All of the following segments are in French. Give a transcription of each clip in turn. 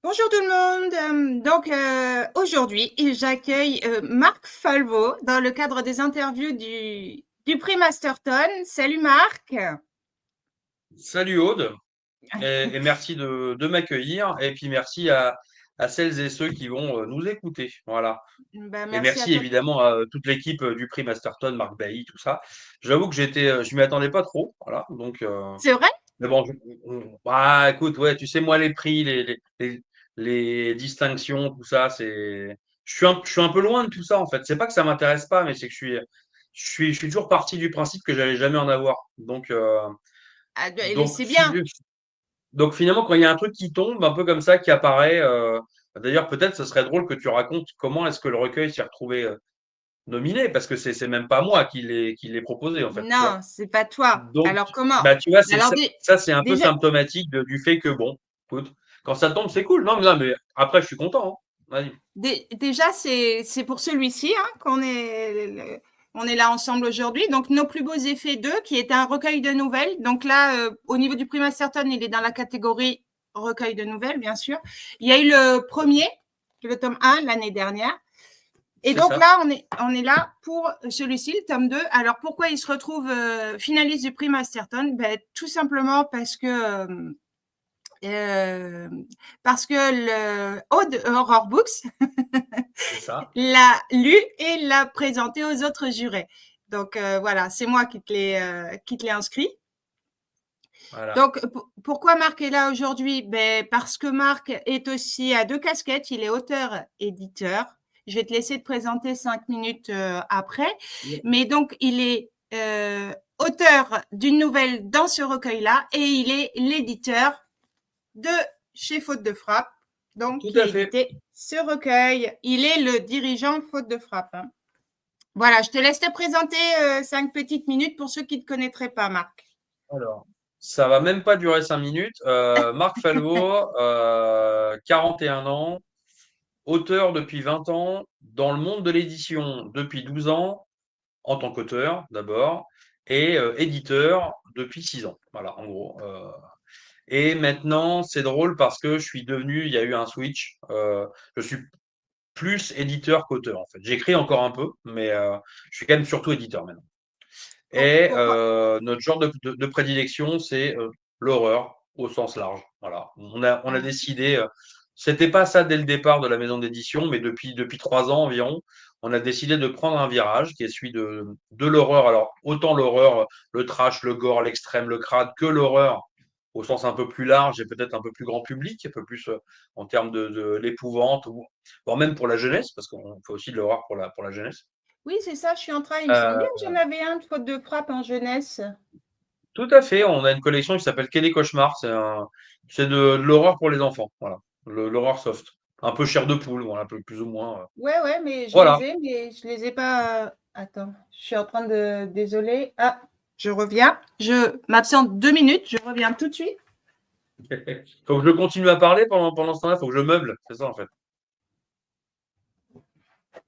Bonjour tout le monde. Aujourd'hui, j'accueille Marc Falvo dans le cadre des interviews du prix Masterton. Salut Marc. Salut Aude, et merci de m'accueillir, et puis merci à celles et ceux qui vont nous écouter. Voilà. Et Merci à merci toi. évidemment à toute l'équipe du prix Masterton, Marc Bailly, tout ça. J'avoue que je m'y attendais pas trop. Voilà. C'est vrai? Mais bon, bah, écoute, ouais, tu sais, moi, les prix, les distinctions, tout ça, je suis un peu loin de tout ça, en fait. C'est pas que ça m'intéresse pas, mais c'est que je suis toujours parti du principe que j'allais jamais en avoir. Donc, C'est bien. donc finalement, quand il y a un truc qui tombe, un peu comme ça, qui apparaît, d'ailleurs peut-être ce serait drôle que tu racontes comment est-ce que le recueil s'est retrouvé nominé, parce que c'est même pas moi qui l'ai proposé en fait, tu vois. Non, c'est pas toi. Donc, Alors comment? bah tu vois, Alors ça c'est un peu déjà, symptomatique du fait que bon, écoute, quand ça tombe, c'est cool. Non, mais après je suis content, hein. Vas-y. déjà c'est pour celui-ci on est là ensemble aujourd'hui. Donc nos plus beaux effets 2, qui est un recueil de nouvelles. Donc là, au niveau du prix Masterton, il est dans la catégorie recueil de nouvelles, bien sûr. Il y a eu le premier, le tome 1 l'année dernière. Et C'est donc ça. là, on est là pour celui-ci, le tome 2. Alors pourquoi il se retrouve finaliste du prix Masterton? Tout simplement euh, parce que le Aude Horror Books C'est ça. l'a lu et l'a présenté aux autres jurés. Donc voilà, c'est moi qui te l'ai inscrit. Voilà. Donc pourquoi Marc est là aujourd'hui? Parce que Marc est aussi à deux casquettes, il est auteur-éditeur. Je vais te laisser te présenter 5 minutes après. Mais donc il est auteur d'une nouvelle dans ce recueil-là et il est l'éditeur de chez Faute de Frappe, donc Tout qui a à fait. édité ce recueil. Il est le dirigeant Faute de Frappe, hein. Voilà, je te laisse te présenter 5 petites minutes pour ceux qui ne te connaîtraient pas, Marc. Alors, ça va même pas durer 5 minutes. Marc Falvo, 41 ans. Auteur depuis 20 ans, dans le monde de l'édition depuis 12 ans, en tant qu'auteur d'abord, et éditeur depuis 6 ans. Voilà, en gros. Et maintenant, c'est drôle parce que il y a eu un switch. Je suis plus éditeur qu'auteur, en fait. J'écris encore un peu, mais je suis quand même surtout éditeur maintenant. Et Pourquoi? notre genre de prédilection, c'est l'horreur au sens large. Voilà. On a Ah, décidé, c'était pas ça dès le départ de la maison d'édition, mais depuis 3 ans environ, on a décidé de prendre un virage qui est celui de l'horreur. Alors, autant l'horreur, le trash, le gore, l'extrême, le crade, que l'horreur au sens un peu plus large et peut-être un peu plus grand public, un peu plus en termes de l'épouvante, ou voire même pour la jeunesse, parce qu'on fait aussi de l'horreur pour la jeunesse. oui, c'est ça, je suis en train. Il me semble bien que Euh, j'en avais un de Faute de Frappe en jeunesse. Tout à fait, on a une collection qui s'appelle Quai des cauchemars. C'est de l'horreur pour les enfants. Voilà, l'horreur soft. Un peu chair de poule, voilà, un peu plus ou moins. Ouais, ouais, mais je Voilà. les ai, mais je les ai pas. Attends, je suis en train de. Désolée. Ah, je reviens. Je m'absente 2 minutes. Je reviens tout de suite. Faut que je continue à parler pendant ce temps-là, faut que je meuble, c'est ça en fait.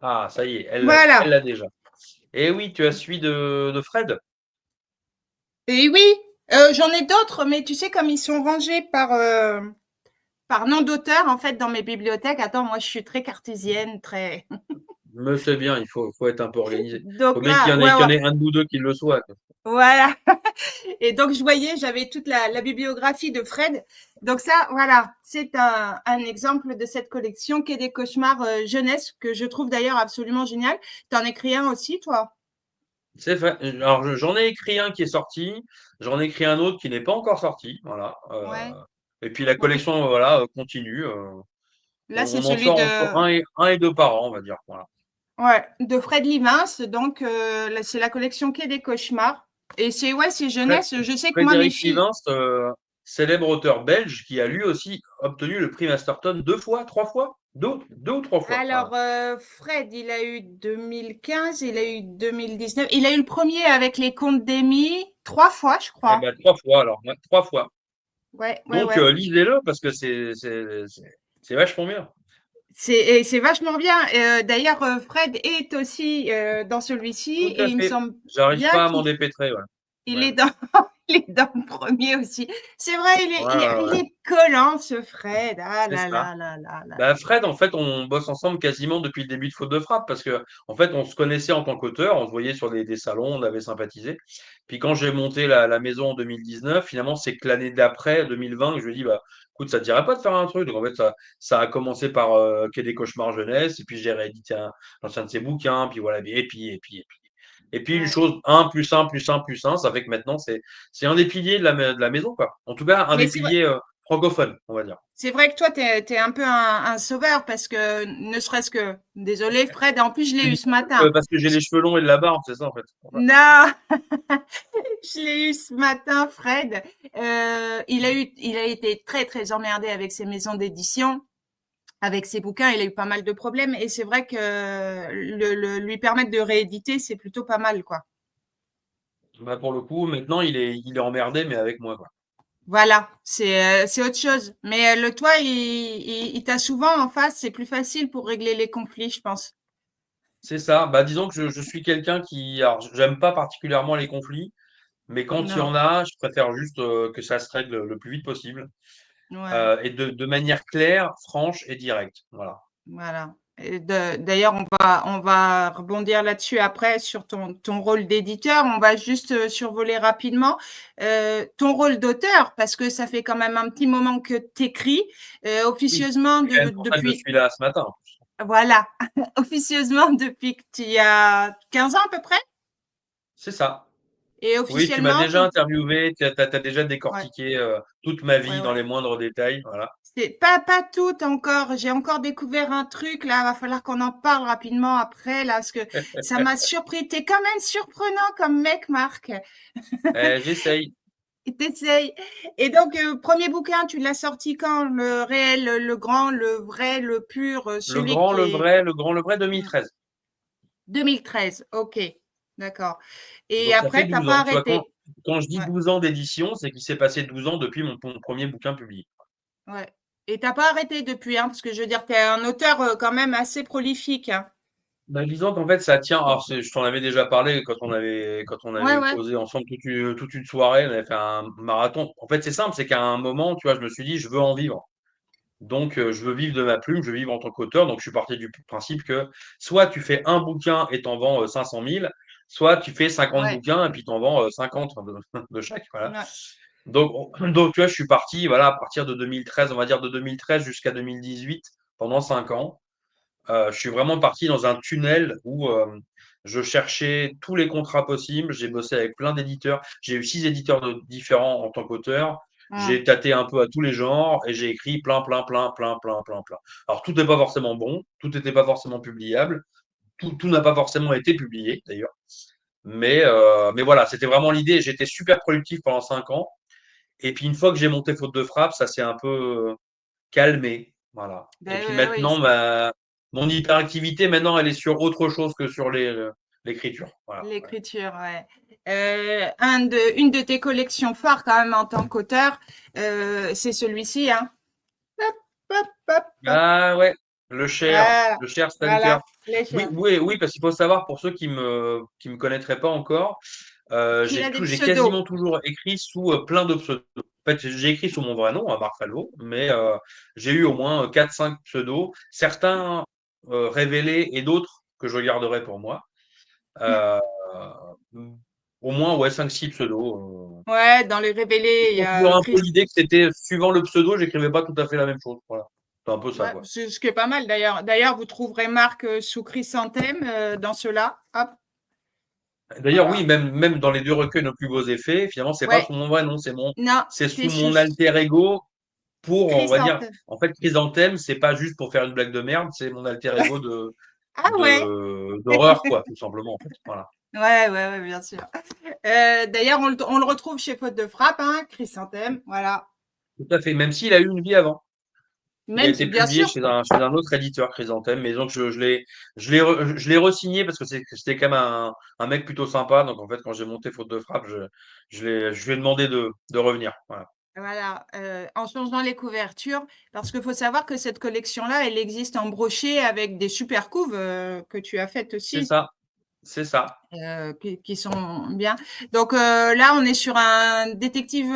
Ah, ça y est, elle Voilà. l'a déjà. Et oui, tu as suivi de Fred. Et oui, j'en ai d'autres, mais tu sais, comme ils sont rangés par nom d'auteur, en fait, dans mes bibliothèques. Attends, moi, je suis très cartésienne, très. Me c'est bien, faut être un peu organisé. Faut Donc bien là, qu'il ouais, y ouais, en ait un de nous deux qui le soit, quoi. voilà. Et donc, je voyais, j'avais toute la bibliographie de Fred. Donc ça, voilà, c'est un exemple de cette collection qui est des cauchemars jeunesse, que je trouve d'ailleurs absolument génial. T'en écris un aussi, toi? C'est vrai. Alors j'en ai écrit un qui est sorti, j'en ai écrit un autre qui n'est pas encore sorti, voilà. Ouais. Et puis la Donc collection, voilà, continue. là, c'est On en celui sort entre de, un et deux par an, on va dire. Voilà. ouais, de Fred Livins. Donc, c'est la collection qui est des cauchemars. Et c'est, ouais, c'est Fred- jeunesse. Je sais que moi, mes Frédéric filles. Livens, célèbre auteur belge qui a lui aussi obtenu le prix Masterton 2 fois, 3 fois, deux ou 3 fois. Voilà. Alors, Fred, il a eu 2015, il a eu 2019. Il a eu le premier avec les contes d'Amy 3 fois, je Eh crois. ben 3 fois alors, ouais, 3 fois. Ouais, ouais, Donc ouais. lisez-le parce que c'est vachement bien. C'est vachement bien. D'ailleurs, Fred est aussi dans celui-ci Tout et à il me fait. semble J'arrive bien pas à m'en qu'il. dépêtrer. Ouais. Il Ouais. est dans il est dans le premier aussi. C'est vrai, il est Ouais, il est ouais, il ouais. est collant ce Fred. Ah C'est là ça. là là là là Bah, là. Fred, en fait, on bosse ensemble quasiment depuis le début de Faute de Frappe parce que, en fait, on se connaissait en tant qu'auteur, on se voyait sur des salons, on avait sympathisé. Puis quand j'ai monté la maison en 2019, finalement, c'est que l'année d'après, 2020, que je lui ai dit, bah, écoute, ça te dirait pas de faire un truc. Donc, en fait, ça a commencé par Quai des cauchemars jeunesse, et puis j'ai réédité l'ancien de ses bouquins, puis voilà, et puis une Ouais. chose, un plus un plus un plus un, ça fait que maintenant, c'est un des piliers de la maison, quoi. En tout cas, un Mais des piliers francophones, on va dire. c'est vrai que toi, tu es un peu un sauveur parce que ne serait-ce que désolé Fred, en plus je l'ai Tu eu dis ce matin. parce que j'ai les cheveux longs et de la barbe, c'est ça, en fait. Ouais. Non! Je l'ai eu ce matin Fred. Il a été très, très emmerdé avec ses maisons d'édition. Avec ses bouquins, il a eu pas mal de problèmes et c'est vrai que lui permettre de rééditer, c'est plutôt pas mal, quoi. Bah, pour le coup, maintenant, il est emmerdé, mais avec moi, quoi. Voilà, c'est autre chose. Mais le toi, il t'a souvent en face, c'est plus facile pour régler les conflits, je pense. C'est ça. Bah, disons que je suis quelqu'un qui, alors, j'aime pas particulièrement les conflits, mais quand il y Non, en a, je préfère juste que ça se règle le plus vite possible, ouais, et de manière claire, franche et directe. Voilà. voilà. Et d'ailleurs, on va rebondir là-dessus après sur ton rôle d'éditeur. On va juste survoler rapidement ton rôle d'auteur, parce que ça fait quand même un petit moment que tu écris Oui, officieusement c'est quand même pour ça que je depuis. suis là ce matin. Voilà, officieusement depuis que tu as 15 ans à peu près C'est ça. et Oui, tu m'as officiellement déjà tout interviewé, tu as déjà ouais, décortiqué toute ma ouais, vie dans ouais. les moindres détails. Voilà. C'est pas tout encore. J'ai encore découvert un truc là, va falloir qu'on en parle rapidement après là parce que ça m'a surpris. Tu quand même surprenant comme mec, Marc. J'essaye. Tu et donc 1 bouquin, tu l'as sorti quand? Le réel, le grand, le vrai, le pur, Le celui grand, qui le est vrai, le grand, le vrai, mmh, 2013. 2013. OK, d'accord et Donc ça fait après tu 12 pas ans. Tu vois, quand, arrêté? quand je dis Ouais. 12 ans d'édition, c'est qu'il s'est passé 12 ans depuis mon premier bouquin publié. Ouais et t'as pas arrêté depuis, hein? Parce que je veux dire, tu es un auteur, quand même assez prolifique, hein? Bah, disons qu'en fait, ça tient. Alors, je t'en avais déjà parlé quand on avait Ouais, ouais, posé ensemble toute une soirée. On avait fait un marathon. En fait, c'est simple, c'est qu'à un moment, tu vois, je me suis dit, je veux en vivre. Donc, je veux vivre de ma plume, je veux vivre en tant qu'auteur. Donc, je suis parti du principe que soit tu fais un bouquin et t'en vends 500 000, soit tu fais 50 ouais, bouquins et puis t'en vends 50 de chaque. Voilà. ouais, Donc, donc, tu vois, je suis parti, voilà, à partir de 2013, on va dire de 2013 jusqu'à 2018, pendant 5 ans. Je suis vraiment parti dans un tunnel où je cherchais tous les contrats possibles. J'ai bossé avec plein d'éditeurs. J'ai eu 6 éditeurs différents en tant qu'auteur. mmh, J'ai tâté un peu à tous les genres et j'ai écrit plein, plein, plein, plein, plein, plein, plein. Alors, tout n'est pas forcément bon, tout n'était pas forcément publiable, tout n'a pas forcément été publié d'ailleurs. Mais voilà, c'était vraiment l'idée. J'étais super productif pendant 5 ans. Et puis, une fois que j'ai monté Faute de Frappe, ça s'est un peu calmé. Voilà. Et puis beh, oui, maintenant, mon hyperactivité, maintenant, elle est sur autre chose que sur l'écriture. Voilà. l'écriture, ouais. Une de tes collections phares quand même en tant qu'auteur, c'est celui-ci, hein? Hop, hop, hop, hop. Ah ouais, le Cher, Voilà, le Cher Stanker. voilà, les Oui, chers. oui, oui, parce qu'il faut savoir, pour ceux qui me connaîtraient pas encore, Qu'il a des j'ai pseudos. quasiment toujours écrit sous plein de pseudos. En fait, j'ai écrit sous mon vrai nom, Marc Falvo, mais j'ai eu au moins 4-5 pseudos, certains révélés et d'autres que je garderai pour moi. Euh, Au moins, ouais, 5-6 pseudos. Ouais, dans les révélés, il y J'ai a toujours un peu Chris. l'idée que c'était suivant le pseudo, j'écrivais pas tout à fait la même chose. Voilà. C'est un peu ça, Ouais, quoi. c'est ce qui est pas mal d'ailleurs. D'ailleurs, vous trouverez Marc sous Chrysanthème dans ceux-là. Hop, D'ailleurs, oui, voilà. même dans les deux recueils Nos plus beaux effets, finalement, c'est pas Ouais, sous mon vrai nom, non, c'est t'es sous sous mon alter ego pour, on va dire, Chrysanthème. en fait, Chrysanthème, c'est pas juste pour faire une blague de merde, c'est mon alter ego Ah ouais, d'horreur, quoi, tout simplement, en fait. Voilà. ouais, ouais, ouais, bien sûr. D'ailleurs, on le retrouve chez Faute de Frappe, hein, Chrysanthème, voilà. Tout à fait, même s'il a eu une vie avant. Il a Même si, été bien publié sûr, chez un autre éditeur, Chrysanthème, mais donc je l'ai re-signé parce que c'était quand même un mec plutôt sympa. Donc en fait, quand j'ai monté Faute de Frappe, je lui ai demandé de revenir. Voilà. voilà, en changeant les couvertures, parce qu'il faut savoir que cette collection-là, elle existe en brochet avec des super couves que tu as faites C'est aussi. ça. c'est ça. Qui sont bien. Donc là, on est sur un détective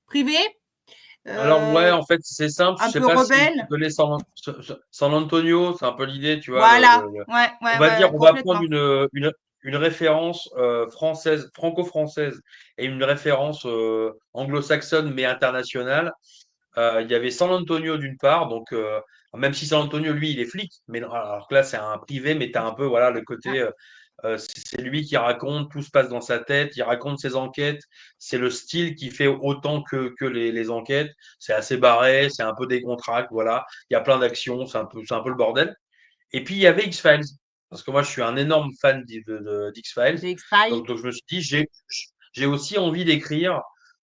privé, Alors ouais, euh, en fait, c'est simple. Je un sais peu pas si tu rebelle. connais San Antonio, c'est un peu l'idée, tu vois. Voilà, ouais, On ouais, va ouais, dire, ouais, on va prendre complètement. une référence française, franco-française, et une référence anglo-saxonne mais internationale. Il y avait San Antonio d'une part, donc même si San Antonio, lui, il est flic, mais alors que là, c'est un privé, mais tu as un peu voilà, le côté, Ah, c'est lui qui raconte, tout se passe dans sa tête, il raconte ses enquêtes, c'est le style qui fait autant que les enquêtes, c'est assez barré, c'est un peu décontracté, voilà, il y a plein d'actions, c'est un peu le bordel. Et puis, il y avait X-Files, parce que moi, je suis un énorme fan d'X-Files, de X-Files. donc je me suis dit, j'ai aussi envie d'écrire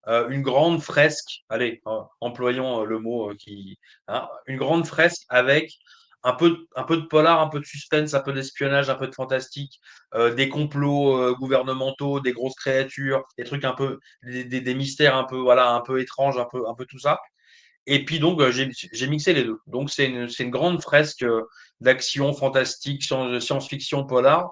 une grande fresque, allez, employons le mot hein, une grande fresque avec un peu de polar, un peu de suspense, un peu d'espionnage, un peu de fantastique, des complots gouvernementaux, des grosses créatures, des trucs un peu, des mystères un peu, voilà, un peu étranges, un peu tout ça. Et puis donc, j'ai mixé les deux. Donc, c'est une grande fresque d'action fantastique, science-fiction, polar,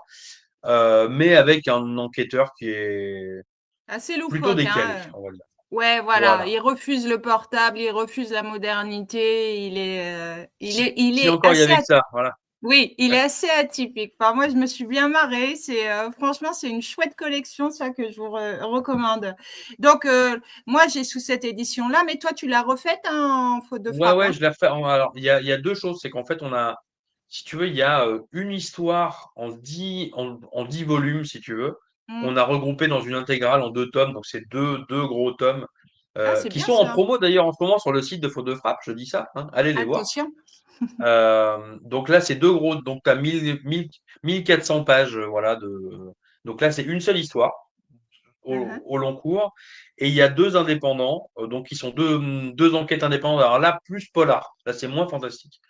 mais avec un enquêteur qui est Assez plutôt loufoque, décalé, hein. on va dire. Ouais, voilà. Voilà. Il refuse le portable, il refuse la modernité. Il Si est encore il y assez avait que ça, voilà. Oui, il Ouais. est assez atypique. Enfin, moi, je me suis bien marrée. Franchement, c'est une chouette collection, ça, que je vous recommande. Donc, moi, j'ai sous cette édition-là, mais toi, tu l'as refaite, hein, en faute de Ouais, frappe, ouais, hein? je l'ai refait. Alors, il y a deux choses. C'est qu'en fait, on a, si tu veux, il y a une histoire en 10 volumes, si tu veux, Mmh. qu'on a regroupé dans une intégrale en deux tomes. Donc, c'est deux gros tomes Ah, c'est qui bien sont en ça. promo d'ailleurs en ce moment sur le site de Faute de Frappe. Je dis ça, hein, allez les voir. Attention. Donc là, c'est deux gros. Donc, tu as 1400 pages. Voilà, donc là, c'est une seule histoire Mmh. au long cours. Et il y a deux indépendants, donc qui sont deux enquêtes indépendantes. Alors là, plus polar. Là, c'est moins fantastique.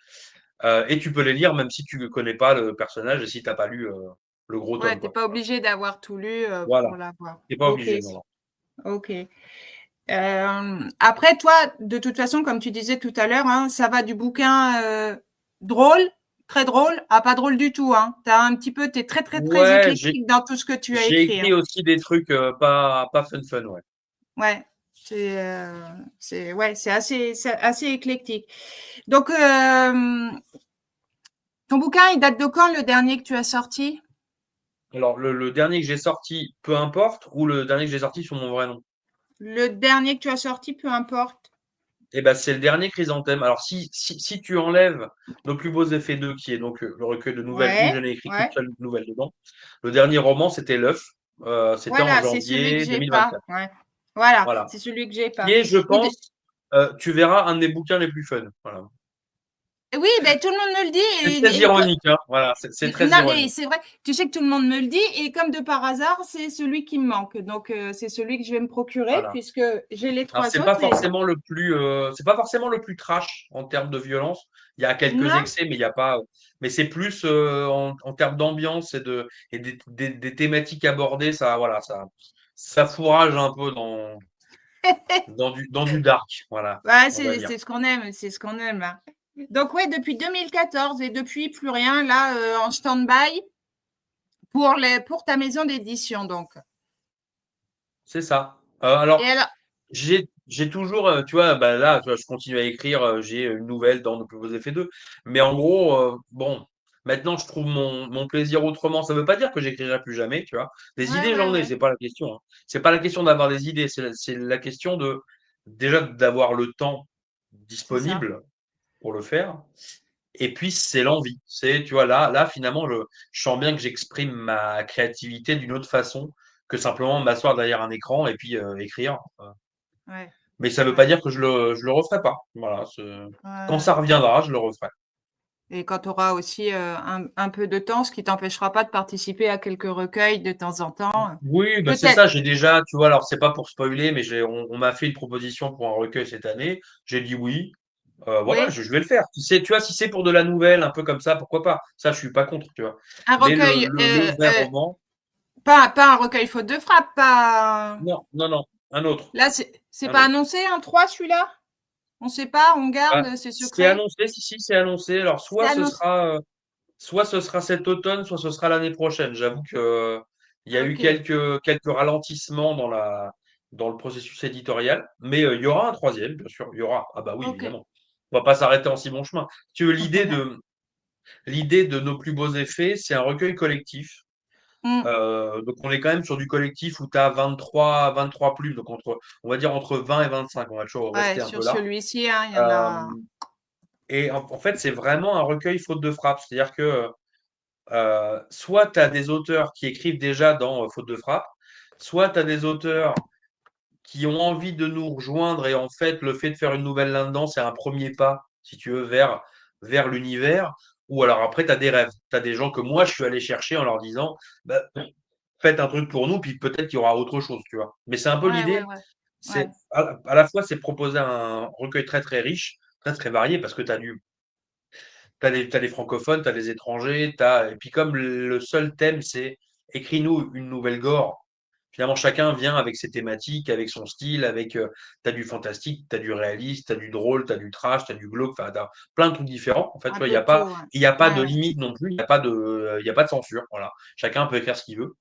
Et tu peux les lire même si tu ne connais pas le personnage et si tu n'as pas lu le gros Ouais, tome, tu quoi. pas obligé d'avoir tout lu, Voilà. pour l'avoir. Tu n'es pas OK, obligé, non, non. OK. Après, toi, de toute façon, comme tu disais tout à l'heure, hein, ça va du bouquin drôle, très drôle, à pas drôle du tout. Hein. T'es très, très, très Ouais, éclectique dans tout ce que tu as j'ai écrit. écrit Hein. aussi des trucs pas fun fun, ouais. Ouais, ouais, c'est assez éclectique. Donc, ton bouquin, il date de quand, le dernier que tu as sorti? Alors, le dernier que j'ai sorti, peu importe, ou le dernier que j'ai sorti sous mon vrai nom. Le dernier que tu as sorti, peu importe. Eh ben, c'est le dernier Chrysanthème. Alors, si tu enlèves Nos plus beaux effets 2, qui est donc le recueil de nouvelles où je Ouais, n'ai écrit qu'une ouais. seule nouvelle dedans, le dernier roman, c'était L'œuf. C'était en Voilà, c'est celui que janvier j'ai pas. 2024. Ouais. Voilà, Voilà. c'est celui que j'ai Qui pas. est, je Et de- pense, tu verras, un des bouquins les plus fun. Voilà. Oui, ben, tout le monde me le C'est dit. très ironique, hein. Voilà, c'est très Non, mais ironique. c'est vrai, tu sais que tout le monde me le dit, et comme de par hasard, c'est celui qui me manque. Donc, c'est celui que je vais me procurer, Voilà. puisque j'ai les Alors, trois autres. c'est pas forcément le plus trash en termes de violence. Il y a quelques Non, excès, mais il y a pas. Mais c'est plus en termes d'ambiance et des thématiques abordées. Ça, voilà, ça fourrage un peu dans du dark. Voilà, ouais, on va dire. c'est ce qu'on aime, c'est ce qu'on aime. Hein. Donc, ouais, depuis 2014, et depuis plus rien, là, en stand-by pour ta maison d'édition, donc. C'est ça. Et Alors, alors, j'ai toujours, tu vois, bah là, tu vois, je continue à écrire, j'ai une nouvelle dans Nos plus beaux effets 2. Mais en gros, bon, maintenant, je trouve mon plaisir autrement. Ça veut pas dire que j'écrirai plus jamais, tu vois. Des ouais, idées, ouais, j'en ai, ouais, c'est pas la question. Hein. C'est pas la question d'avoir des idées, c'est la question déjà, d'avoir le temps c'est ça. disponible pour le faire. Et puis, c'est l'envie. Tu vois, là, finalement, je sens bien que j'exprime ma créativité d'une autre façon que simplement m'asseoir derrière un écran et puis écrire. Ouais, Mais ça ne veut pas ouais, dire que je le referai pas. Voilà, quand ouais. ça reviendra, je le referai. Et quand tu auras aussi un peu de temps, ce qui t'empêchera pas de participer à quelques recueils de temps en temps. Oui, bah c'est Peut-être. ça, j'ai déjà, tu vois, alors c'est pas pour spoiler, mais on m'a fait une proposition pour un recueil cette année. J'ai dit oui. Voilà, Oui, je vais le faire. Tu vois, si c'est pour de la nouvelle, un peu comme ça, pourquoi pas? Ça, je suis pas contre, tu vois. un Mais recueil, le vrai roman, pas un recueil faute de frappe, pas. non, non, non, un autre, Là, c'est un pas autre. annoncé, un 3 celui-là? On sait pas, on Ah, garde, c'est c'est secret. annoncé, si, si, c'est annoncé. Alors, C'est soit ce annoncé. sera soit ce sera cet automne, soit ce sera l'année prochaine. J'avoue que il y a eu Ok. quelques ralentissements dans le processus éditorial, mais il y aura un troisième, bien sûr. Il y aura. Ah bah oui, Ok. évidemment. On va pas s'arrêter en si bon chemin. Si tu veux, l'idée de nos plus beaux effets, c'est un recueil collectif. Mm. Donc on est quand même sur du collectif où tu as 23 plumes, donc on va dire entre 20 et 25. On va toujours Ouais, rester un peu sur là. celui-ci, hein, il y en Euh, a. et en fait, c'est vraiment un recueil faute de frappe. C'est-à-dire que soit tu as des auteurs qui écrivent déjà dans faute de frappe, soit tu as des auteurs qui ont envie de nous rejoindre et en fait, le fait de faire une nouvelle là-dedans, c'est un premier pas, si tu veux, vers l'univers. Ou alors après, tu as des rêves. Tu as des gens que moi, je suis allé chercher en leur disant, bah, faites un truc pour nous, puis peut-être qu'il y aura autre chose, tu vois. Mais c'est un peu Ouais, ouais, l'idée. ouais. Ouais, C'est à la fois, c'est proposer un recueil très très riche, très très varié, parce que t'as des francophones, t'as des étrangers, et puis comme le seul thème, c'est écris-nous une nouvelle Gore. Finalement, chacun vient avec ses thématiques, avec son style, t'as du fantastique, t'as du réaliste, t'as du drôle, t'as du trash, t'as du glauque, enfin, t'as plein de trucs différents. En fait, tu un vois, peu de tout. Ouais, il y a pas de ouais, limite non plus, il y a pas de censure. Voilà. Chacun peut écrire ce qu'il veut.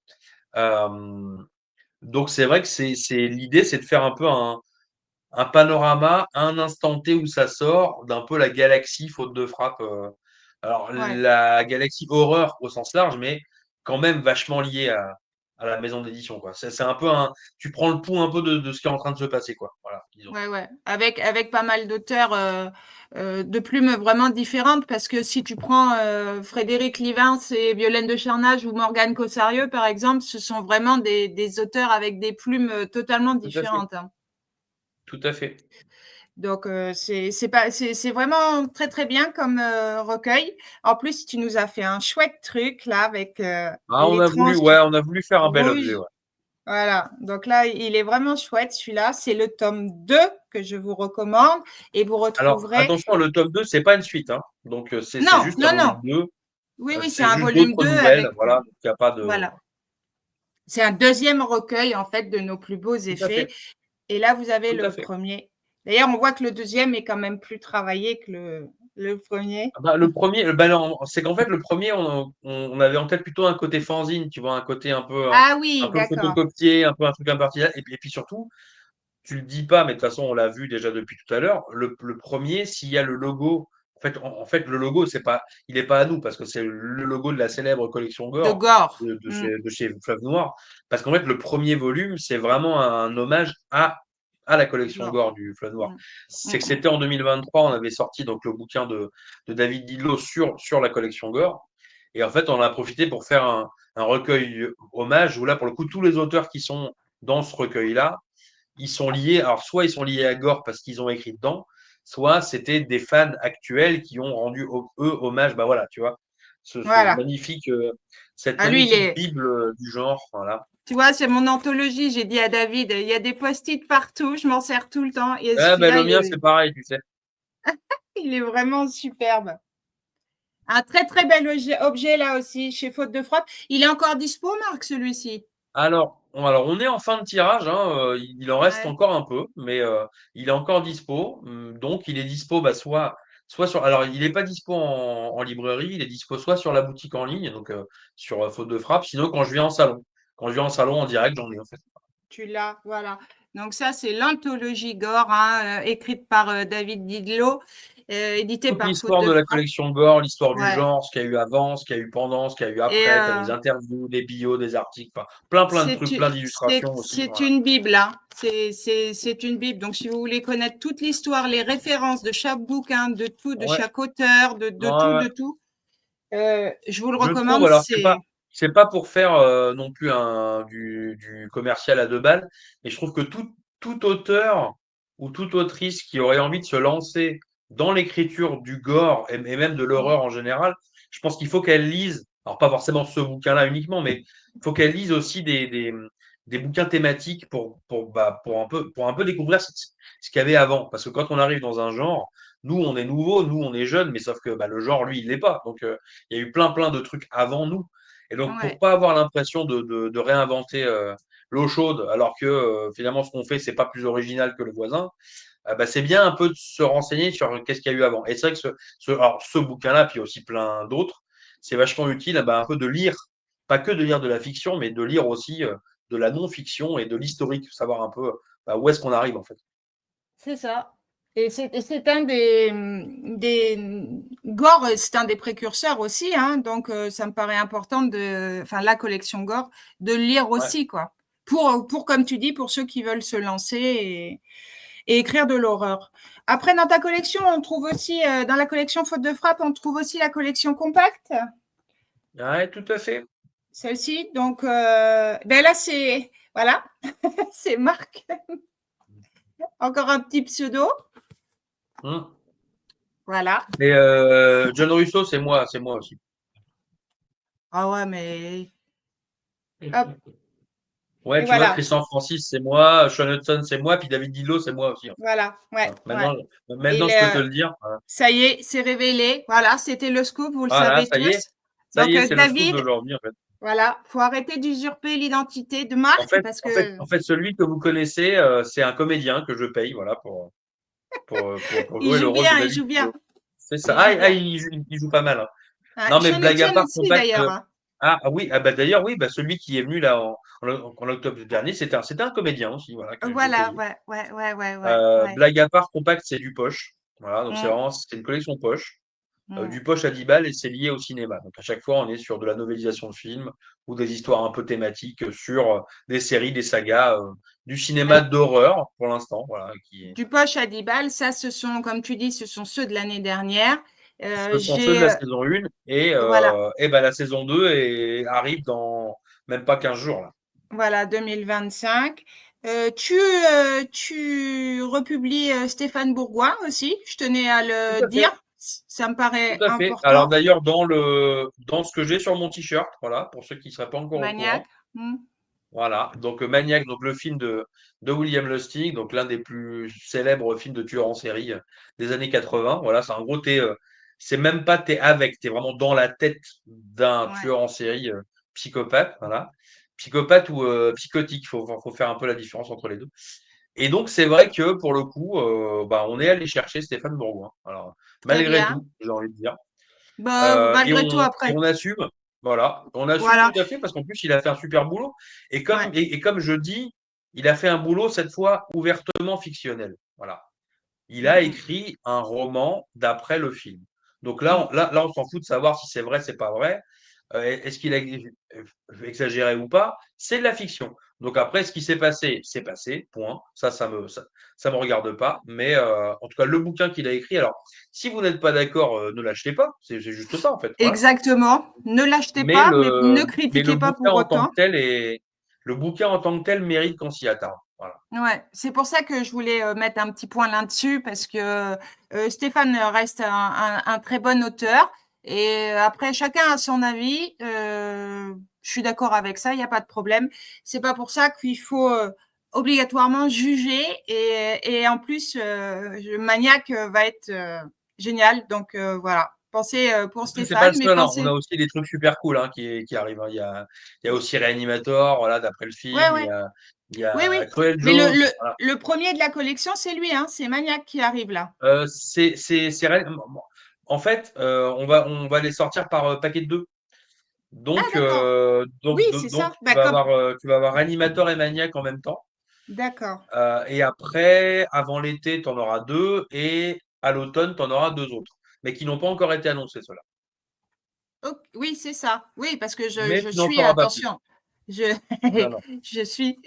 Euh, donc c'est vrai que l'idée, c'est de faire un peu un panorama à un instant T où ça sort d'un peu la galaxie faute de frappe. Alors ouais. la galaxie horreur au sens large, mais quand même vachement liée à la maison d'édition, quoi. C'est un peu tu prends le pouls un peu de ce qui est en train de se passer, quoi. Voilà, disons. Ouais, ouais. Avec pas mal d'auteurs de plumes vraiment différentes, parce que si tu prends Frédéric Livens et Violaine de Chernage ou Morgane Cossarieux, par exemple, ce sont vraiment des auteurs avec des plumes totalement Tout à fait, différentes, hein. tout à fait. Donc c'est vraiment très très bien comme recueil. En plus, tu nous as fait un chouette truc là avec Ah, les tranches on a voulu faire un bel objet, rouges. ouais. Voilà, donc là, il est vraiment chouette celui-là. C'est le tome 2 que je vous recommande et vous Alors retrouverez. attention, le tome 2 c'est pas une suite, hein. Donc c'est Non, juste un non, non. volume 2. Oui, oui, c'est C'est un juste volume d'autres 2 nouvelles, avec. voilà. Donc il y a pas de. Voilà. C'est un deuxième recueil en fait de nos plus beaux Tout à effets. fait, Et là, vous avez tout à le fait. premier. D'ailleurs, on voit que le deuxième est quand même plus travaillé que le premier. Ah bah, le premier, bah non, c'est qu'en fait, le premier, on avait en tête plutôt un côté fanzine, tu vois, un côté Ah un oui, peu d'accord. photocopié, un peu un truc un peu artisanal. Et puis surtout, tu le dis pas, mais de toute façon, on l'a vu déjà depuis tout à l'heure. Le premier, s'il y a le logo, en fait, le logo, il est pas à nous parce que c'est le logo de la célèbre collection De Gore gore. de chez Fleuve Noir. Parce qu'en fait, le premier volume, c'est vraiment un hommage à la collection Gore. Gore du Fleuve Noir. Mm, C'est que mm, c'était en 2023, on avait sorti donc le bouquin de David Didlot sur la collection Gore. Et en fait, on a profité pour faire un recueil hommage où là, pour le coup, tous les auteurs qui sont dans ce recueil-là, ils sont liés, alors soit ils sont liés à Gore parce qu'ils ont écrit dedans, soit c'était des fans actuels qui ont rendu eux hommage, bah voilà, tu vois, ce voilà. magnifique, cette Ah, lui, il magnifique est. Bible du genre, voilà. Tu vois, c'est mon anthologie. J'ai dit à David, il y a des post-it partout. Je m'en sers tout le temps. Et Ah, ben, celui-là, le mien, c'est pareil, tu sais. il est vraiment superbe. Un très très bel objet là aussi chez Faute de Frappe. Il est encore dispo, Marc, celui-ci. Alors, on est en fin de tirage, hein, il en reste Ouais. encore un peu, mais il est encore dispo. Donc, il est dispo bah, soit sur. Alors, il n'est pas dispo en librairie, il est dispo soit sur la boutique en ligne, donc sur Faute de Frappe, sinon quand je viens en salon. Quand je viens en salon en direct, j'en ai en fait. Tu l'as, voilà. Donc ça, c'est l'anthologie Gore, hein, écrite par David Didlot, édité Toute par Faute l'histoire de de la Frappe. collection Gore, l'histoire du Ouais. genre, ce qu'il y a eu avant, ce qu'il y a eu pendant, ce qu'il y a eu Et après, tu as des interviews, des bios, des articles, enfin, plein de trucs, plein d'illustrations aussi. c'est Voilà. une Bible, hein. C'est une Bible. Donc, si vous voulez connaître toute l'histoire, les références de chaque bouquin, de tout, de Ouais, chaque auteur, ouais, ouais. de tout, je vous le Je trouve, recommande. alors C'est c'est pas pour faire non plus du commercial à deux balles, mais je trouve que tout auteur ou toute autrice qui aurait envie de se lancer dans l'écriture du gore et même de l'horreur en général, je pense qu'il faut qu'elle lise, alors pas forcément ce bouquin-là uniquement, mais il faut qu'elle lise aussi des bouquins thématiques bah, pour un peu découvrir ce qu'il y avait avant. Parce que quand on arrive dans un genre, nous on est nouveau, nous on est jeune, mais sauf que bah, le genre, lui, il l'est pas. Donc il y a eu plein de trucs avant nous. Et donc, pour ouais, pas avoir l'impression de réinventer l'eau chaude, alors que finalement, ce qu'on fait, c'est pas plus original que le voisin, bah, c'est bien un peu de se renseigner sur qu'est-ce qu'il y a eu avant. Et c'est vrai que alors, ce bouquin-là, puis aussi plein d'autres, c'est vachement utile bah, un peu de lire, pas que de lire de la fiction, mais de lire aussi de la non-fiction et de l'historique, savoir un peu bah, où est-ce qu'on arrive en fait. C'est ça. Et c'est un Gore, c'est un des précurseurs aussi, hein, donc ça me paraît important enfin la collection Gore, de lire Ouais. aussi, quoi. Pour, comme tu dis, pour ceux qui veulent se lancer et écrire de l'horreur. Après, dans ta collection, on trouve aussi, dans la collection Faute de frappe, on trouve aussi la collection compacte, Ouais, tout à fait. celle-ci. Donc, ben là, voilà, c'est Marc. Encore un petit pseudo. Hmm. Voilà. Et John Russo, c'est moi aussi. Ah ouais, mais hop, Ouais, et tu vois, voilà. Christian Francis, c'est moi, Sean Hudson, c'est moi, puis David Dillot, c'est moi aussi, en fait. Voilà, ouais, Voilà. ouais. Maintenant, Il je peux est, te le dire. Voilà, ça y est, c'est révélé. Voilà, c'était le scoop, vous le voilà, savez tous. ça Donc, y est, c'est le scoop David, d'aujourd'hui, en fait. voilà, faut arrêter d'usurper l'identité de Marc parce que En fait, celui que vous connaissez, c'est un comédien que je paye, voilà, pour jouer le rôle de il David joue bien, Dillot. C'est ça. il joue bien. Il joue pas mal, hein. Ouais, Non, mais Sean blague à Hudson part, aussi Compact. d'ailleurs, hein. Oui, ah bah d'ailleurs, oui, bah celui qui est venu là en octobre dernier, c'était un comédien aussi, voilà, que j'ai Voilà, payé. ouais, ouais, ouais, ouais, ouais, ouais. Blague à part, Compact, c'est du poche. Voilà, donc Mm, c'est une collection poche. mm. Du poche à 10 balles et c'est lié au cinéma. Donc à chaque fois, on est sur de la novélisation de films ou des histoires un peu thématiques sur des séries, des sagas, du cinéma Ouais. d'horreur pour l'instant. Voilà, Du poche à 10 balles, ça, ce sont, comme tu dis, ce sont ceux de l'année dernière. ce sont ceux de J'ai, la saison 1 voilà, et ben, la saison 2 arrive dans même pas 15 jours là. voilà, 2025. Tu republies Stéphane Bourgoin aussi, je tenais à Tout le à fait, dire, ça me tout paraît à fait. Alors important. d'ailleurs, dans ce que j'ai sur mon t-shirt, voilà, pour ceux qui ne seraient pas encore au courant. Maniaque. Hmm. Voilà, donc Maniac, donc le film de William Lustig, donc l'un des plus célèbres films de tueurs en série des années 80. Voilà, c'est en gros, c'est même pas t'es vraiment dans la tête d'un Ouais, tueur en série psychopathe, voilà. Psychopathe ou psychotique, faut faire un peu la différence entre les deux. Et donc, c'est vrai que pour le coup, bah, on est allé chercher Stéphane Bourgoin. Alors, très malgré bien. tout, j'ai envie de dire. Bah, malgré tout, Et après. on assume, voilà, on assume Voilà. tout à fait parce qu'en plus, il a fait un super boulot. Ouais. Et comme je dis, il a fait un boulot cette fois ouvertement fictionnel. Voilà. Il Hmm, a hmm, écrit un roman d'après le film. Donc hmm. là, on s'en fout de savoir si c'est vrai, c'est pas vrai. Est-ce qu'il a exagéré ou pas? C'est de la fiction. Donc après, ce qui s'est passé, c'est passé, point. Ça me regarde pas. Mais en tout cas, le bouquin qu'il a écrit, alors, si vous n'êtes pas d'accord, ne l'achetez pas. C'est juste ça, en fait. Voilà. Exactement. Ne l'achetez pas, mais ne Mais le critiquez pas bouquin pour en tant autant. que tel le bouquin en tant que tel mérite qu'on s'y attarde. Voilà. Ouais, c'est pour ça que je voulais mettre un petit point là-dessus parce que Stéphane reste un très bon auteur et après chacun a son avis. Je suis d'accord avec ça, il n'y a pas de problème. C'est pas pour ça qu'il faut obligatoirement juger et en plus Maniac va être génial. Donc voilà, pensez pour Après, c'est pas le Stéphane, mais seul, hein. On a pensez. aussi des trucs super cool hein, qui arrivent, hein. Il y a aussi Reanimator, voilà, d'après le Ouais, film. ouais, Il y oui, a oui. Cruel Mais Joe. Voilà. le premier de la collection, c'est lui, hein, c'est Maniac qui arrive là. En fait, on va les sortir par paquet de deux. Ah d'accord. Oui, c'est Donc ça. Bah, comme tu vas avoir Animator et Maniac en même temps. d'accord. Et après, avant l'été, tu en auras deux. Et à l'automne, tu en auras deux autres. Mais qui n'ont pas encore été annoncés, ceux-là. OK, oui, c'est ça. Oui, parce que Mais je tu n'en suis sauras pas plus. attention, je Non, non. je suis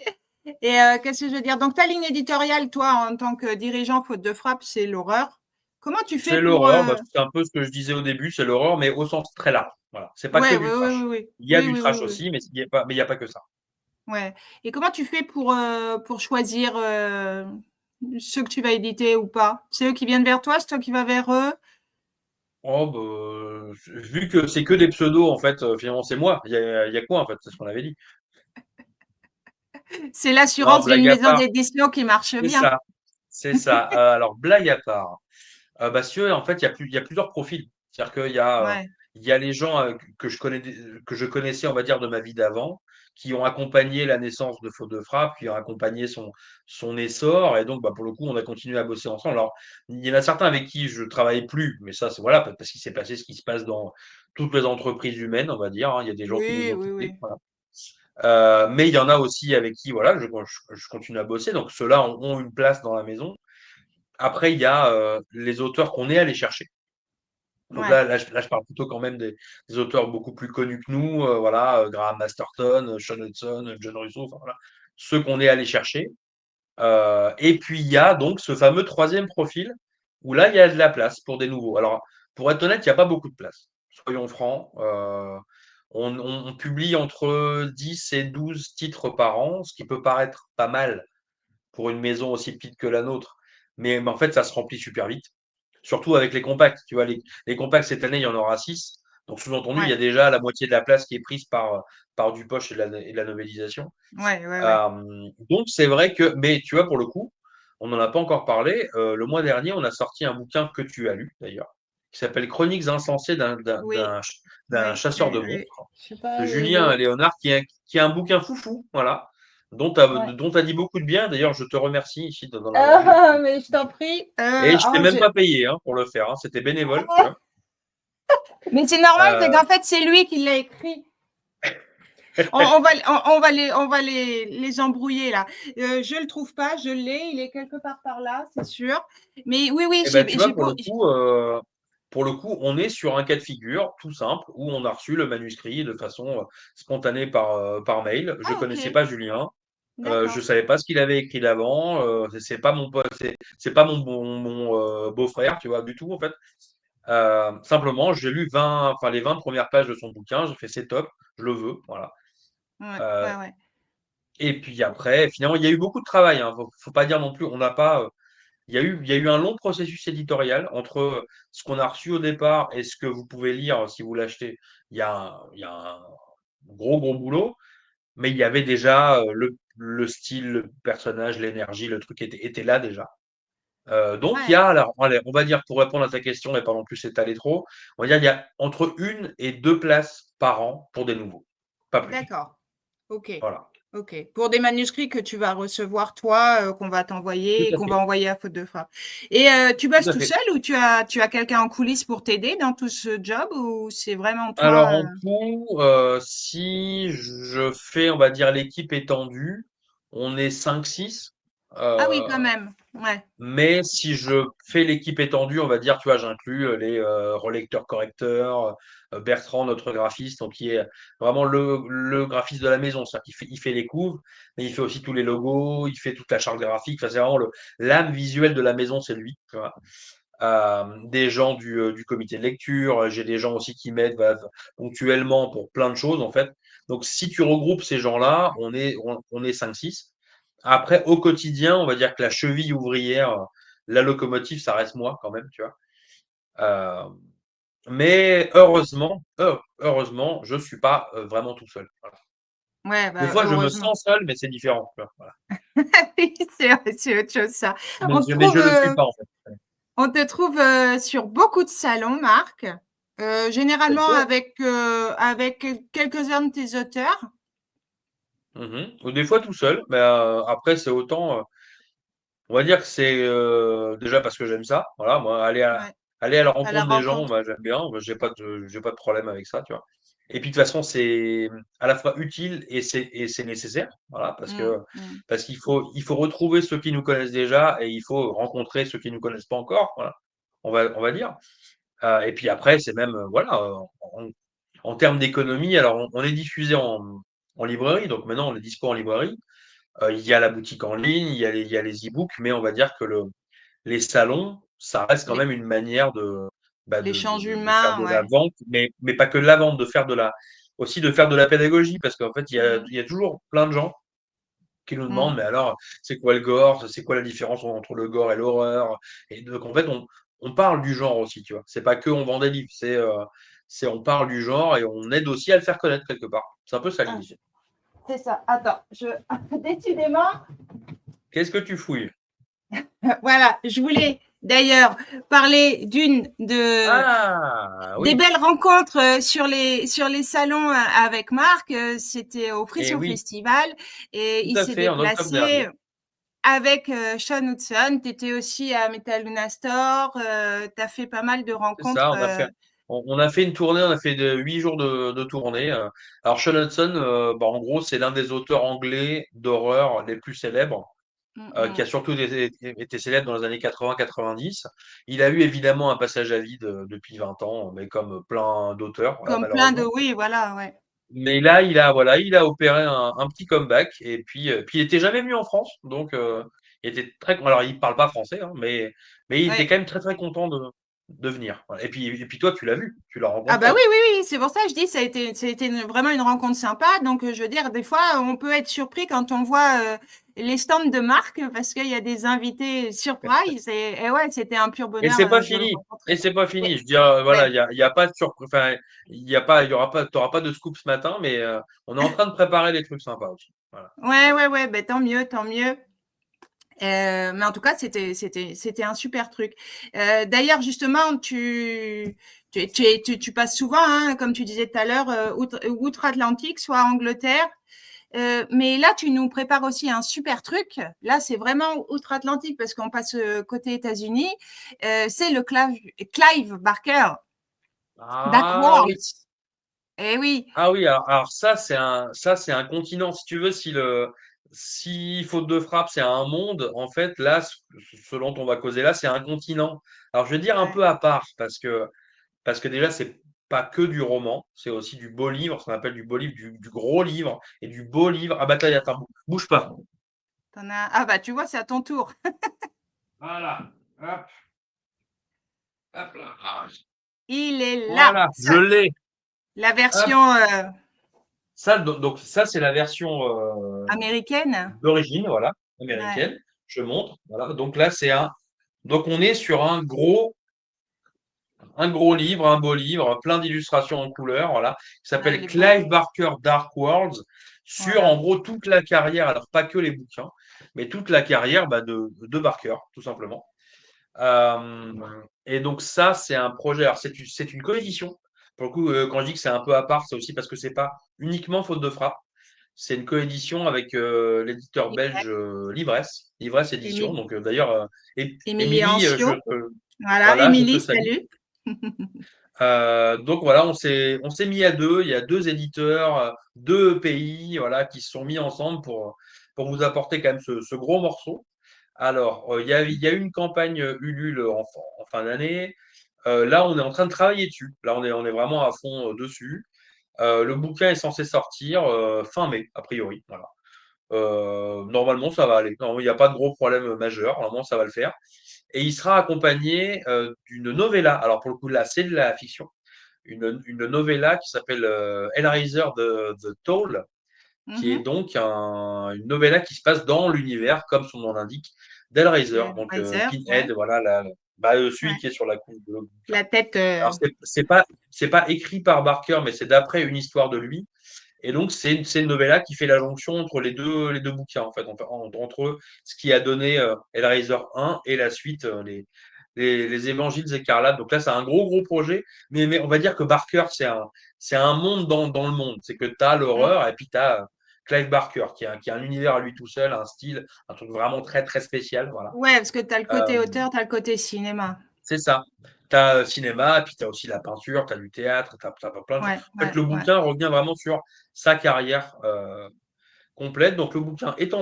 et qu'est-ce que je veux dire? Donc ta ligne éditoriale, toi, en tant que dirigeant Faute de frappe, c'est l'horreur. Comment tu fais C'est pour, l'horreur, bah, c'est un peu ce que je disais au début, c'est l'horreur, mais au sens très large. Voilà. C'est pas que ouais, du oui, oui, oui, trash. oui. Il y a Oui, du oui, oui, trash oui. aussi, mais il y a pas que ça. Ouais et comment tu fais pour choisir, ceux que tu vas éditer ou pas? C'est eux qui viennent vers toi? C'est toi qui vas vers eux? Oh, bah, vu que c'est que des pseudos, en fait, finalement, c'est moi. Il y a quoi, en fait? C'est ce qu'on avait dit. C'est Non, l'assurance d'une blague à maison part, d'édition qui marche c'est bien. ça. C'est ça. Alors, blague à part. Bah, si tu veux, en fait, il y a plusieurs profils. C'est-à-dire Ouais. il y a les gens que je connaissais, on va dire, de ma vie d'avant, qui ont accompagné la naissance de Faute de Frappe, qui ont accompagné son essor. Et donc, pour le coup, on a continué à bosser ensemble. Alors, il y en a certains avec qui je travaille plus, mais ça, c'est voilà, parce qu'il s'est passé ce qui se passe dans toutes les entreprises humaines, on va dire, hein. Il y a des gens qui nous Oui, ont oui, quittés. oui. Voilà. Mais il y en a aussi avec qui, voilà, je continue à bosser. Donc, ceux-là ont une place dans la maison. Après, il y a les auteurs qu'on est allé chercher. Donc Ouais. là, je parle plutôt quand même des auteurs beaucoup plus connus que nous, voilà, Graham Masterton, Sean Hudson, John Russo, enfin, voilà, ceux qu'on est allé chercher. Et puis il y a donc ce fameux troisième profil où là, il y a de la place pour des nouveaux. Alors, pour être honnête, il n'y a pas beaucoup de place. Soyons francs. On publie entre 10 et 12 titres par an, ce qui peut paraître pas mal pour une maison aussi petite que la nôtre. Mais en fait, ça se remplit super vite. Surtout avec les compacts. Tu vois, les compacts, cette année, il y en aura 6. Donc, sous-entendu, il y Ouais. a déjà la moitié de la place qui est prise par du poche et de la novélisation. Ouais, ouais, ouais. Donc, c'est vrai que, mais tu vois, pour le coup, on n'en a pas encore parlé. Le mois dernier, on a sorti un bouquin que tu as lu, d'ailleurs, qui s'appelle Chroniques insensées Oui, d'un oui, chasseur de oui, oui. monstres, Je sais pas, de le, Julien le... Léonard, qui est un bouquin foufou, voilà, Ouais. dont tu as dit beaucoup de bien. D'ailleurs, je te remercie ici dans l'avoir lu. Ah, mais je t'en prie. Et je t'ai Oh, même pas payé hein, pour le faire, hein. C'était bénévole, tu vois. mais c'est normal, c'est Euh, qu'en fait, c'est lui qui l'a écrit. On va les embrouiller là. Je le trouve pas, je l'ai, il est quelque part par là, c'est sûr. Mais oui, oui, Et ben, tu vois, j'ai beau. pour le coup, on est sur un cas de figure tout simple où on a reçu le manuscrit de façon spontanée par mail. Je Ah, ok, connaissais pas Julien. Je d'accord. savais pas ce qu'il avait écrit d'avant. C'est pas mon pote, c'est pas mon beau-frère, tu vois, du tout en fait. Simplement, j'ai lu les 20 premières pages de son bouquin. J'ai fait c'est top, je le veux, voilà. Ouais, Euh, ouais, ouais. et puis après, finalement, il y a eu beaucoup de travail. Hein. Faut pas dire non plus, on n'a pas. Il y a eu un long processus éditorial entre ce qu'on a reçu au départ et ce que vous pouvez lire si vous l'achetez. Il y a un gros, gros boulot, mais il y avait déjà le style, le personnage, l'énergie, le truc était là déjà. Donc, il y Ouais, a, alors, allez, on va dire, pour répondre à ta question et pas non plus s'étaler trop, on va dire il y a entre une et deux places par an pour des nouveaux, pas plus. d'accord. Ok, Voilà, ok. Pour des manuscrits que tu vas recevoir toi, qu'on va tout t'envoyer et à qu'on va fait. envoyer à Faute de Frappe. Et tu Tout bosses à tout fait. seul ou tu as quelqu'un en coulisses pour t'aider dans tout ce job ou c'est vraiment Alors, toi en tout, si je fais, on va dire, l'équipe étendue, on est 5-6. Ah oui, Euh, quand même. Ouais. mais si je fais l'équipe étendue, on va dire, tu vois, j'inclus les relecteurs-correcteurs, Bertrand, notre graphiste, donc qui est vraiment le graphiste de la maison. C'est-à-dire il fait les couves, mais il fait aussi tous les logos, il fait toute la charte graphique. Enfin, c'est vraiment l'âme visuelle de la maison, c'est lui. Tu vois. Des gens du comité de lecture, j'ai des gens aussi qui m'aident ponctuellement pour plein de choses, en fait. Donc, si tu regroupes ces gens-là, on est 5-6. Après, au quotidien, on va dire que la cheville ouvrière, la locomotive, ça reste moi quand même, tu vois. Euh, mais heureusement, je suis pas vraiment tout seul. Voilà. Ouais, Des bah, fois, je me heureusement. sens seul, mais c'est différent. Tu vois, voilà. Oui, c'est autre chose ça. Mais je le suis pas en fait. On te trouve sur beaucoup de salons, Marc, généralement D'accord. avec quelques-uns de tes auteurs. Mhm. Ou des fois tout seul, mais après, c'est autant. On va dire que c'est déjà parce que j'aime ça. Voilà, moi, Ouais, aller à la à la rencontre des gens, rencontre. bah, j'aime bien. Bah, j'ai pas de problème avec ça, tu vois. Et puis de toute façon, c'est à la fois utile et c'est nécessaire. Voilà, Mm, mm. parce il faut retrouver ceux qui nous connaissent déjà et il faut rencontrer ceux qui nous connaissent pas encore. Voilà, on va dire. Et puis après, c'est même voilà, en termes d'économie. Alors, on est diffusé en librairie, donc maintenant on est dispo en librairie. Il y a la boutique en ligne, il y a les e-books, mais on va dire que les salons, ça reste quand Les- même une manière L'échange de faire humain, de la ouais. vente, mais pas que de la vente, aussi de faire de la pédagogie, parce qu'en fait, Mm. il y a toujours plein de gens qui nous demandent, Mm. mais alors, c'est quoi le gore? C'est quoi la différence entre le gore et l'horreur? Et donc, en fait, on parle du genre aussi, tu vois. C'est pas que on vend des livres, on parle du genre et on aide aussi à le faire connaître quelque part. C'est un peu ça Ah, l'idée. c'est ça. Attends, décidément, Qu'est-ce que tu fouilles? voilà, D'ailleurs, parler Ah des oui, belles rencontres sur les salons avec Marc, c'était au et Frisson oui, Festival et tout il à s'est fait, en octobre dernier. déplacé avec Sean Hudson. Tu étais aussi à Metal Luna Store, tu as fait pas mal de C'est ça, rencontres. on a fait une tournée, on a fait 8 jours de tournée. Alors, Sean Hudson, bah, en gros, c'est l'un des auteurs anglais d'horreur les plus célèbres, qui a surtout été célèbre dans les années 80-90. Il a eu évidemment un passage à vide depuis 20 ans, mais comme plein d'auteurs, voilà, Comme plein de malheureusement. oui, voilà, ouais. Mais là, il a opéré un petit comeback et puis il était jamais venu en France, donc il était alors il parle pas français, hein, mais il était Ouais. quand même très très content de venir. Voilà. Et puis toi, tu l'as vu, tu l'as Ah bah rencontré. oui, oui, oui, c'est pour ça que je dis ça a été vraiment une rencontre sympa. Donc, je veux dire, des fois, on peut être surpris quand on voit les stands de marque parce qu'il y a des invités surprise. Et ouais, c'était un pur Et bonheur c'est pas de le fini. Et rencontrer. c'est pas Ouais, fini. Je veux dire, voilà, ouais, il y a pas de surprise. Enfin, il y aura pas, t'auras pas de scoop ce matin, mais on est en train de préparer des trucs sympas aussi. Voilà. ouais, ouais, ouais, ben, tant mieux, tant mieux. Mais en tout cas, c'était un super truc. D'ailleurs, justement, tu passes souvent, hein, comme tu disais tout à l'heure, outre-Atlantique, soit Angleterre. Mais là, tu nous prépares aussi un super truc. Là, c'est vraiment outre-Atlantique parce qu'on passe côté États-Unis. C'est le Clive Barker, Dark Ah oui. Worlds. Eh oui, Ah oui, alors ça c'est un continent. Si tu veux, si faute de frappe, c'est un monde, en fait, là, ce dont on va causer là, c'est un continent. Alors je vais dire un ouais. peu à part, parce que déjà, c'est pas que du roman, c'est aussi du beau livre, ce qu'on appelle du beau livre, du gros livre et du beau livre. Ah bah attends, bouge pas. Ah bah, tu vois, c'est à ton tour. Voilà, hop, hop là. Il est là. Voilà, je l'ai. La Hop. version Donc ça, c'est la version américaine. d'origine, voilà, Ouais. américaine. Je montre. Voilà. Donc là, donc on est sur un gros livre, un beau livre, plein d'illustrations en couleur, voilà, qui Ouais, il s'appelle est beau. Clive Barker Dark Worlds, sur en Voilà. gros toute la carrière, alors pas que les bouquins, mais toute la carrière de Barker, tout simplement. Euh, et donc ça, c'est un projet. Alors c'est une coédition. Pour le coup, quand je dis que c'est un peu à part, c'est aussi parce que c'est pas uniquement faute de frappe. C'est une coédition avec l'éditeur belge Livresse Édition. Émi- Donc d'ailleurs, Émilie Émilie, Ancio. Voilà, voilà, je te Émilie, salue. salut. Donc voilà, on s'est mis à deux. Il y a deux éditeurs, deux pays, voilà, qui se sont mis ensemble pour vous apporter quand même ce gros morceau. Alors, il y a eu une campagne Ulule en fin d'année. Là, on est en train de travailler dessus. Là, on est vraiment à fond dessus. Le bouquin est censé sortir fin mai, a priori. Voilà. Normalement, ça va aller. Non, il n'y a pas de gros problème majeur. Normalement, ça va le faire. Et il sera accompagné d'une novella. Alors, pour le coup, là, c'est de la fiction. Une novella qui s'appelle Hellraiser the Toll, qui est Mhm. donc une novella qui se passe dans l'univers, comme son nom l'indique, d'Hellraiser. Donc Riser, Pinhead, ouais. voilà, celui Ouais. qui est sur la couve de l'autre bouquin. La tête. Alors c'est pas écrit par Barker, mais c'est d'après une histoire de lui. Et donc c'est une novella qui fait la jonction entre les deux bouquins, en fait, entre ce qui a donné Hellraiser 1 et la suite, les Évangiles écarlates. Donc là, c'est un gros, gros projet. Mais on va dire que Barker, c'est un monde dans le monde. C'est que tu as Mm. l'horreur et puis tu as Clive Barker, qui a un univers à lui tout seul, un style, un truc vraiment très, très spécial. Voilà. Ouais, parce que tu as le Euh, côté auteur, tu as le côté cinéma. c'est ça. Tu as cinéma, puis tu as aussi la peinture, tu as du théâtre, tu as plein de choses. Ouais, En fait, ouais, le ouais. bouquin revient vraiment sur sa carrière complète. Donc, le bouquin est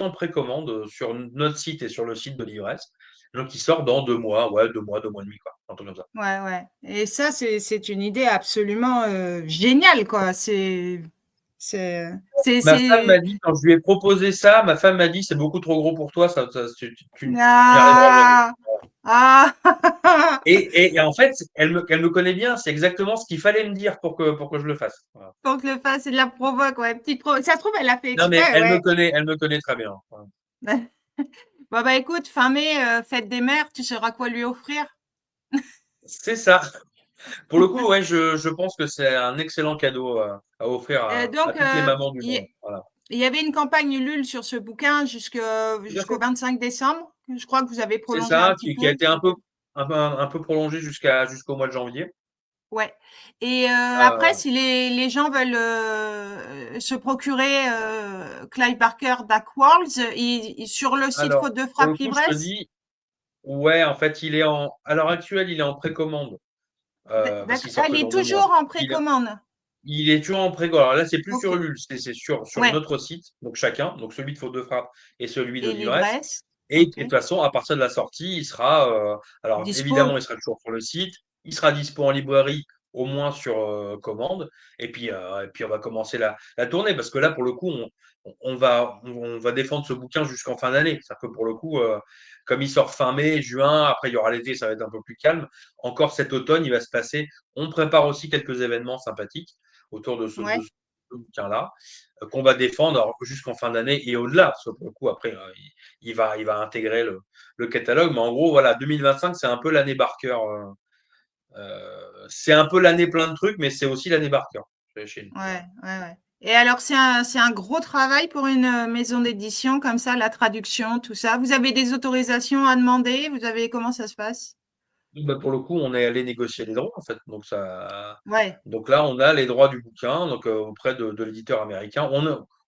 en précommande sur notre site et sur le site de l'Ivresse. Donc, il sort dans 2 mois, ouais, 2 mois, 2 mois et demi, quoi. Un truc comme ça. Ouais, ouais. Et ça, c'est une idée absolument géniale, quoi. Ma femme m'a C'est. dit, quand je lui ai proposé ça, ma femme m'a dit, c'est beaucoup trop gros pour toi, tu n'y arriveras jamais. Ah! Ah! Et en fait, elle me connaît bien, c'est exactement ce qu'il fallait me dire pour que je le fasse. Voilà. Faut que le fasse, c'est de la provoque, ouais. Ça se trouve, elle l'a fait Non, mais exprès, ouais. elle me connaît très bien. Voilà. Bon, bah écoute, fin mai, fête des mères, tu sauras quoi lui offrir. C'est ça. Pour le coup, ouais, je pense que c'est un excellent cadeau à offrir à Donc, toutes les mamans du monde. il Voilà. y avait une campagne Ulule sur ce bouquin Tout à jusqu'au fait. 25 décembre. Je crois que vous avez C'est prolongé un ça, petit qui a peu. été un peu prolongé jusqu'au mois de janvier. Ouais. Et après, Euh, si les gens veulent se procurer Clive Barker Dark Worlds, sur le site alors, Faute de pour Frappe le coup, je te Libresse, dis, ouais, en fait, à l'heure actuelle, il est en précommande, parce qu'il sort elle que est dans 2 mois. toujours en Il, précommande. il est toujours en précommande. Alors là, c'est plus Ok. sur Ulule, c'est sur Ouais. notre site, donc chacun, donc celui de Faute de Frappe et celui de Et Livresse. Libresse. Et de Ok. toute façon, à partir de la sortie, il sera, alors Dispo. évidemment, il sera toujours sur le site, il sera dispo en librairie, au moins sur commande, et puis on va commencer la tournée, parce que là, pour le coup, on va défendre ce bouquin jusqu'en fin d'année. C'est-à-dire que pour le coup, comme il sort fin mai, juin, après il y aura l'été, ça va être un peu plus calme. Encore cet automne, il va se passer. On prépare aussi quelques événements sympathiques autour de ce Ouais. bouquin-là, qu'on va défendre alors, jusqu'en fin d'année et au-delà, parce que pour le coup, après, il va intégrer le catalogue. Mais en gros, voilà, 2025, c'est un peu l'année Barker. C'est un peu l'année plein de trucs, mais c'est aussi l'année Barker chez nous. Ouais, ouais, ouais. Et alors, c'est un gros travail pour une maison d'édition comme ça, la traduction, tout ça. Vous avez des autorisations à demander? Comment ça se passe? Bah, pour le coup, on est allé négocier les droits, en fait. Ouais, Donc là, on a les droits du bouquin donc, auprès de l'éditeur américain.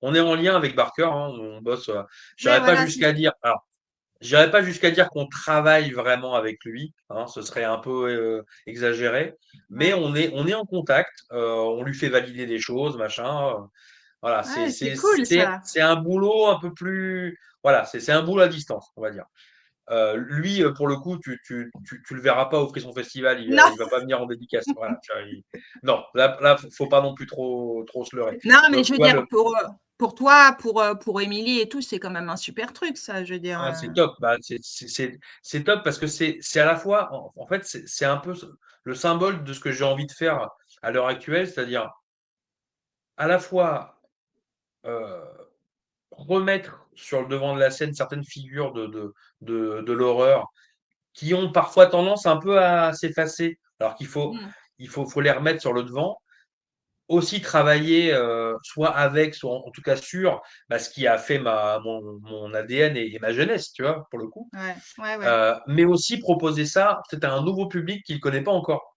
On est en lien avec Barker, hein, on bosse. ouais, J'irai pas voilà. jusqu'à dire. Alors, j'irai pas jusqu'à dire qu'on travaille vraiment avec lui, hein, ce serait un peu exagéré, mais Ouais, on est en contact, on lui fait valider des choses, machin. Voilà, c'est ouais, c'est c'est cool c'est ça. c'est un boulot un peu plus. Voilà, c'est un boulot à distance, on va dire. Lui, pour le coup, tu le verras pas au Frisson Festival, Non, il va pas venir en dédicace. Voilà, tu vois, non, là, faut pas non plus trop se leurrer. non, mais Donc, je tu veux vois, dire, pour toi, pour Émilie et tout, c'est quand même un super truc, ça, je veux dire. c'est top. Bah, c'est top parce que c'est à la fois, en fait, c'est un peu le symbole de ce que j'ai envie de faire à l'heure actuelle, c'est-à-dire à la fois euh, remettre sur le devant de la scène certaines figures de l'horreur qui ont parfois tendance un peu à s'effacer, alors Mm. faut les remettre sur le devant. Aussi travailler soit avec, soit en tout cas sur bah, ce qui a fait mon ADN et ma jeunesse, tu vois, pour le coup. Ouais, ouais, ouais. Mais aussi proposer ça peut-être à un nouveau public qui ne le connaît pas encore.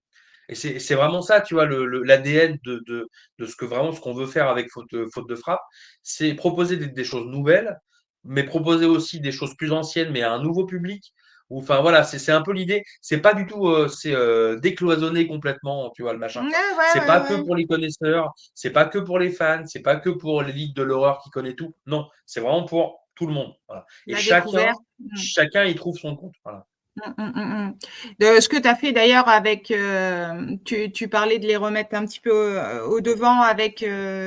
Et c'est vraiment ça, tu vois, l'ADN de ce qu'on veut faire avec Faute de Frappe, c'est proposer des choses nouvelles, mais proposer aussi des choses plus anciennes, mais à un nouveau public. Enfin voilà, c'est un peu l'idée. C'est pas du tout, c'est décloisonner complètement, tu vois, le machin, Ouais, quoi. ouais, C'est ouais, pas que ouais. pour les connaisseurs, c'est pas que pour les fans, c'est pas que pour l'élite de l'horreur qui connaît tout. Non, c'est vraiment pour tout le monde. Voilà. Et La chacun, découverte. Mm. chacun y trouve son compte. Voilà. De ce que tu as fait d'ailleurs avec, tu parlais de les remettre un petit peu au devant avec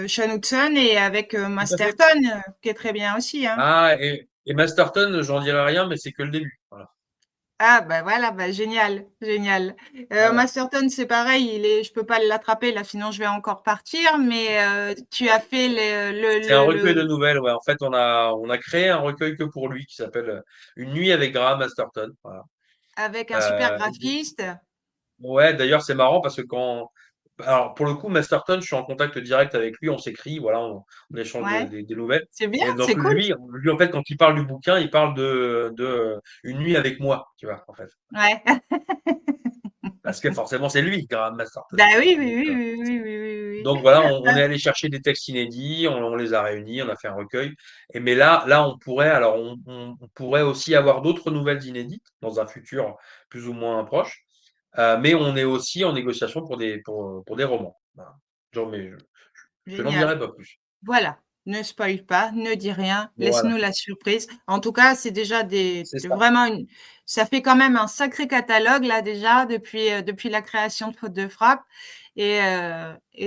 Sean Hudson et avec Tout à fait. Masterton, qui est très bien aussi, hein. Ah, et Masterton, j'en dirai rien, mais c'est que le début. Voilà. Ah bah voilà, bah génial, génial. Voilà. Masterton, c'est pareil, je peux pas l'attraper là, sinon je vais encore partir. Mais tu as fait C'est un recueil de nouvelles, ouais. En fait, on a créé un recueil que pour lui qui s'appelle Une nuit avec Graham Masterton. Voilà. avec un super Euh, graphiste. ouais, d'ailleurs, c'est marrant parce que alors, pour le coup, Masterton, je suis en contact direct avec lui, on s'écrit, voilà, on échange Ouais, des nouvelles. c'est bien, Et donc, c'est cool. lui, en fait, quand il parle du bouquin, il parle de Une nuit avec moi, tu vois, en fait. Ouais. Parce que forcément, c'est lui, Graham Masterton, Bah tu vois. oui, oui, Donc, oui, oui, oui, oui, oui, Donc oui. voilà, on est allé chercher des textes inédits, on les a réunis, on a fait un recueil. Mais là, on pourrait aussi avoir d'autres nouvelles inédites dans un futur plus ou moins proche. Mais on est aussi en négociation pour des romans. Voilà. Mais je n'en Génial. dirai pas plus. Voilà, ne spoil pas, ne dis rien, Voilà, laisse-nous la surprise. En tout cas, c'est déjà c'est ça. vraiment ça fait quand même un sacré catalogue là déjà depuis la création de Faute de Frappe et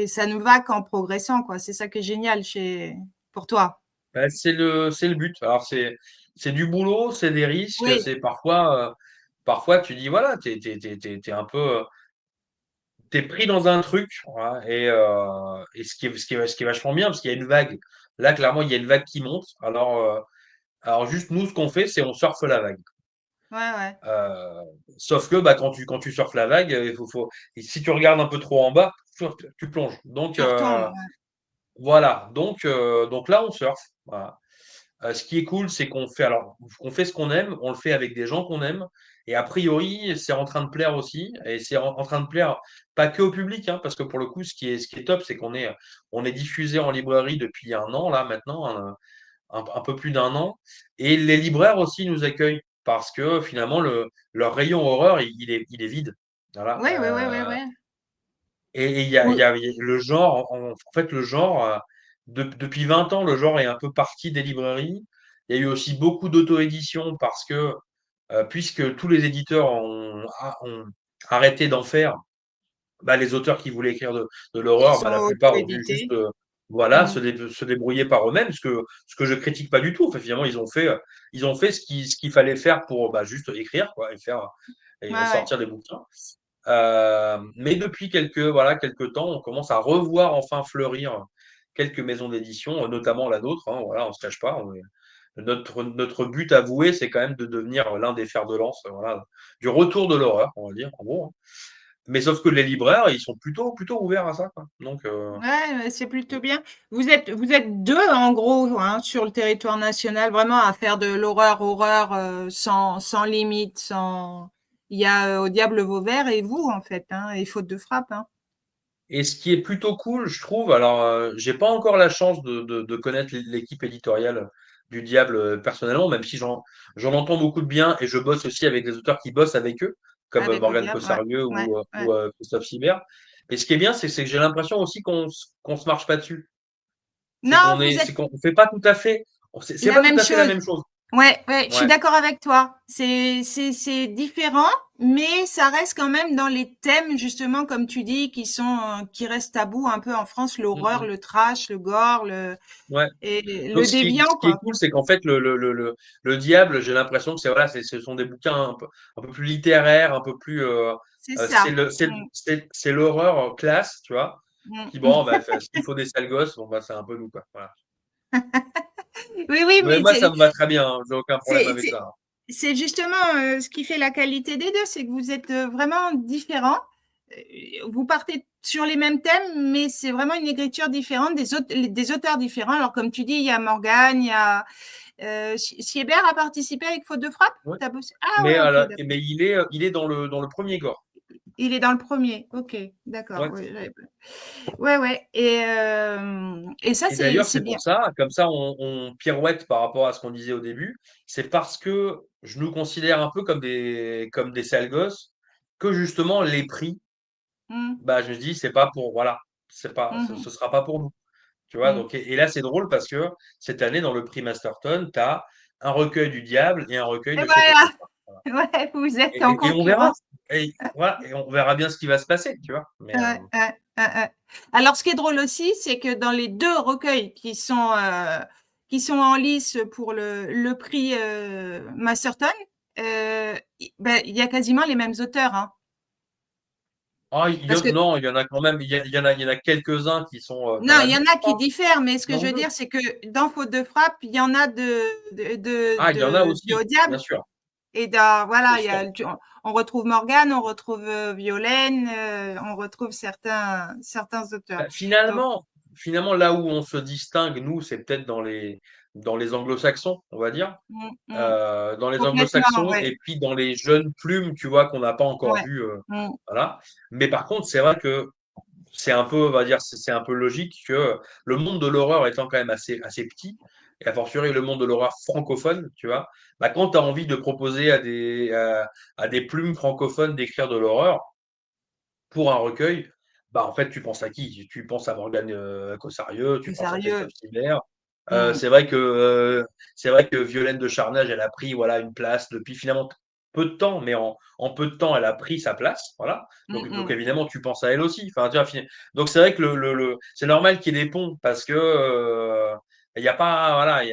ça ne va qu'en progressant quoi. C'est ça qui est génial pour toi. C'est le but. Alors c'est du boulot, c'est des risques, Oui, c'est parfois tu dis voilà, t'es un peu t'es pris dans un truc, voilà, et ce qui est vachement bien, parce qu'il y a une vague. Là, clairement, il y a une vague qui monte. Alors juste nous, ce qu'on fait, c'est on surfe la vague. ouais, ouais. Euh, Sauf que bah, quand tu surfes la vague, et si tu regardes un peu trop en bas, tu plonges. Donc Tu retombes. Ouais. voilà. Donc là, on surfe. Voilà. Ce qui est cool, c'est on fait ce qu'on aime, on le fait avec des gens qu'on aime, et a priori, c'est en train de plaire aussi, et c'est en train de plaire pas que au public, hein, parce que pour le coup, ce qui est top, c'est on est diffusé en librairie depuis un an, là, maintenant, un peu plus d'un an, et les libraires aussi nous accueillent, parce que finalement, leur rayon horreur, il est vide. Voilà. Ouais, ouais, ouais, ouais, ouais. Et Oui. il y a le genre, en fait, le genre, depuis 20 ans, le genre est un peu parti des librairies. Il y a eu aussi beaucoup d'auto-édition parce que, puisque tous les éditeurs ont arrêté d'en faire, bah, les auteurs qui voulaient écrire de Ils l'horreur, sont bah, la plupart ont dû auto-édités. juste, voilà, Mm. se débrouiller par eux-mêmes, ce que je critique pas du tout. Enfin, finalement, ils ont fait ce qu'il fallait faire pour, bah, juste écrire, quoi, Ouais, et ouais. sortir des bouquins. Mais depuis quelques temps, on commence à revoir enfin fleurir quelques maisons d'édition, notamment la nôtre, hein, voilà, on se cache pas. Notre but avoué, c'est quand même de devenir l'un des fers de lance, voilà, du retour de l'horreur, on va dire, en gros, hein. Mais sauf que les libraires, ils sont plutôt ouverts à ça, quoi. Donc, Ouais, ouais, c'est plutôt bien. Vous êtes deux, en gros, hein, sur le territoire national, vraiment à faire de l'horreur, horreur, sans limite, sans. Il y a Au Diable Vauvert et vous, en fait, hein, et Faute de frappe, hein. et ce qui est plutôt cool, je trouve, alors, j'ai pas encore la chance de connaître l'équipe éditoriale du Diable personnellement, même si j'en entends beaucoup de bien et je bosse aussi avec des auteurs qui bossent avec eux, comme Avec le Morgane diable, ouais, Cossarieux ouais, ouais. ou Christophe Sibert. Et ce qui est bien, c'est que j'ai l'impression aussi qu'on se marche pas dessus. Non, vous C'est êtes qu'on fait pas tout à fait, c'est la pas tout même à fait la chose. même chose. Ouais, ouais, je suis Ouais. d'accord avec toi. C'est différent, mais ça reste quand même dans les thèmes, justement, comme tu dis, qui restent tabous un peu en France, Mm, l'horreur, mm. le trash, le gore, Ouais. et Donc, le déviant, ce qui est quoi. cool, c'est qu'en fait, le diable, j'ai l'impression que voilà, ce sont des bouquins un peu plus littéraires, un peu plus, C'est ça. Mm, c'est l'horreur classe, tu vois. Puis mm. bon, bah, s'il faut des sales gosses, bon, bah, c'est un peu nous, quoi. Voilà. Oui, oui, Mais mais moi, ça me va très bien, hein, j'ai aucun problème c'est, avec c'est, ça, hein. c'est justement ce qui fait la qualité des deux, c'est que vous êtes vraiment différents. Vous partez sur les mêmes thèmes, mais c'est vraiment une écriture différente, des auteurs différents. Alors, comme tu dis, il y a Morgane, il y a Siebert a participé avec Faute de frappe. Ouais. Ah ouais, ok, d'accord. Mais il est dans le premier gore. Il est dans le premier. Ok, d'accord. Ouais. Ouais, ouais, ouais. Et ça, Et d'ailleurs, c'est c'est bien. pour ça, comme ça, on pirouette par rapport à ce qu'on disait au début. C'est parce que je nous considère un peu comme des sales gosses que justement les prix, Mm, bah, je me dis, c'est pas pour, voilà, mhm, ce sera pas pour nous. Tu vois, mm. donc, et là, c'est drôle parce que cette année, dans le prix Masterton, tu as un recueil du diable et un recueil Et de Faites voilà. Attention. Voilà. Ouais, vous êtes en Et on verra. concurrence. Voilà, et on verra bien ce qui va se passer, tu vois. Mais, Ouais, ouais, ouais, ouais. Alors, ce qui est drôle aussi, c'est que dans les deux recueils qui sont en lice pour le prix Masterton, ben, il y a quasiment les mêmes auteurs, hein. Parce que non, il y en a quand même, il y en a quelques-uns qui sont, t'en non, as il y deux, en je a qui crois, diffèrent, mais ce que un je ou veux deux. dire, c'est que dans Faute de frappe, il y en a Ah, il y en a de Au aussi, bien diable. sûr, Et dans, c'est voilà, sûr. on retrouve Morgane, on retrouve Violaine, on retrouve certains auteurs. Bah, Donc, finalement, là où on se distingue, nous, c'est peut-être dans les anglo-saxons, on va dire. mm, mm, Dans les complètement, anglo-saxons ouais, et puis dans les jeunes plumes, tu vois, qu'on n'a pas encore ouais. vues. Mm, Voilà. Mais par contre, c'est vrai que c'est un peu, on va dire, c'est un peu logique que le monde de l'horreur étant quand même assez petit, et a fortiori le monde de l'horreur francophone, tu vois, bah, quand tu as envie de proposer à des plumes francophones d'écrire de l'horreur pour un recueil, bah, en fait, tu penses à qui? Tu penses à Morgane Cossarieux, tu plus penses à Christophe sérieux. Sibert. Mm, C'est vrai que Violaine de Charnage, elle a pris voilà, une place depuis finalement peu de temps, mais en peu de temps, elle a pris sa place. Voilà. mm, Donc mm. évidemment, tu penses à elle aussi. Enfin, tu vois, donc c'est vrai que c'est normal qu'il y ait des ponts parce que il y a pas, voilà, il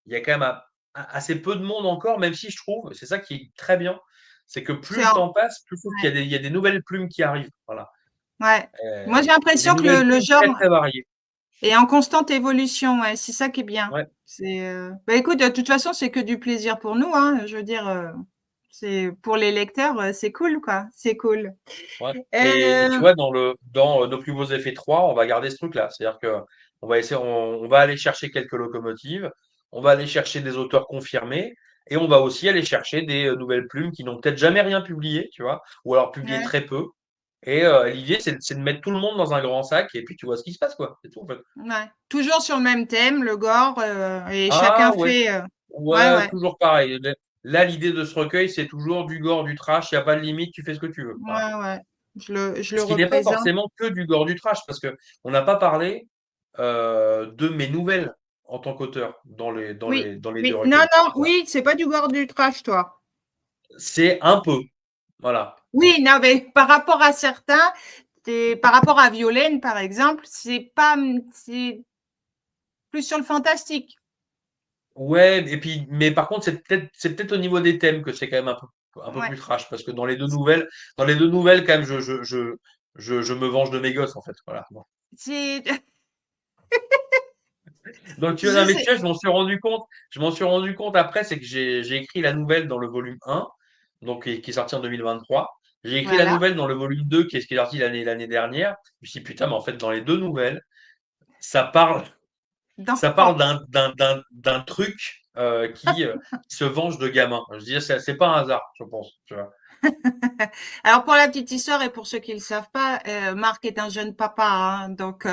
y a quand même assez peu de monde encore, même si je trouve, c'est ça qui est très bien, c'est que plus C'est le en- temps passe, plus je trouve ouais, il y a des nouvelles plumes qui arrivent. Voilà. ouais. Moi, j'ai Et des l'impression que nouvelles le plumes très, genre très variées. est en constante évolution. Ouais, c'est ça qui est bien. Ouais, Bah, écoute, de toute façon, c'est que du plaisir pour nous, hein. Je veux dire, c'est pour les lecteurs, c'est cool, quoi. C'est cool. ouais. Et tu Euh, vois, dans Nos plus beaux effets 3, on va garder ce truc-là. C'est-à-dire que on va aller chercher quelques locomotives. on va aller chercher des auteurs confirmés et on va aussi aller chercher des nouvelles plumes qui n'ont peut-être jamais rien publié, tu vois, ou alors publié Ouais, très peu. Et l'idée, c'est de mettre tout le monde dans un grand sac et puis tu vois ce qui se passe, quoi. C'est tout, en fait. ouais. Toujours sur le même thème, le gore, et Ah chacun ouais, fait. Ouais, ouais, ouais, toujours pareil. Là, l'idée de ce recueil, c'est toujours du gore, du trash, il n'y a pas de limite, tu fais ce que tu veux. Voilà. ouais, ouais. Je le Ce qui n'est pas représente. forcément que du gore, du trash, parce que on n'a pas parlé de mes nouvelles en tant qu'auteur Oui, dans les deux oui. Non, recueils. non, Voilà. oui, c'est pas du gore du trash, toi. C'est un peu. Voilà. Oui, non, mais par rapport à certains, par rapport à Violaine, par exemple, c'est plus sur le fantastique. Ouais, et puis, mais par contre, c'est peut-être au niveau des thèmes que c'est quand même un peu Ouais. plus trash, parce que dans les deux nouvelles, quand même, je me venge de mes gosses, en fait. Voilà. Bon. C'est, Donc, tu vois, non, je mais tu sais, vois, je m'en suis rendu compte après, c'est que j'ai écrit la nouvelle dans le volume 1, donc, qui est sorti en 2023. J'ai écrit la voilà. nouvelle dans le volume 2, qui est sorti l'année dernière. Je me suis dit, putain, mais en fait, dans les deux nouvelles, ça parle, ça parle D'enfant. d'un truc qui se venge de gamins. Je dis, c'est pas un hasard, je pense. Tu vois. Alors, pour la petite histoire et pour ceux qui ne le savent pas, Marc est un jeune papa, hein, donc,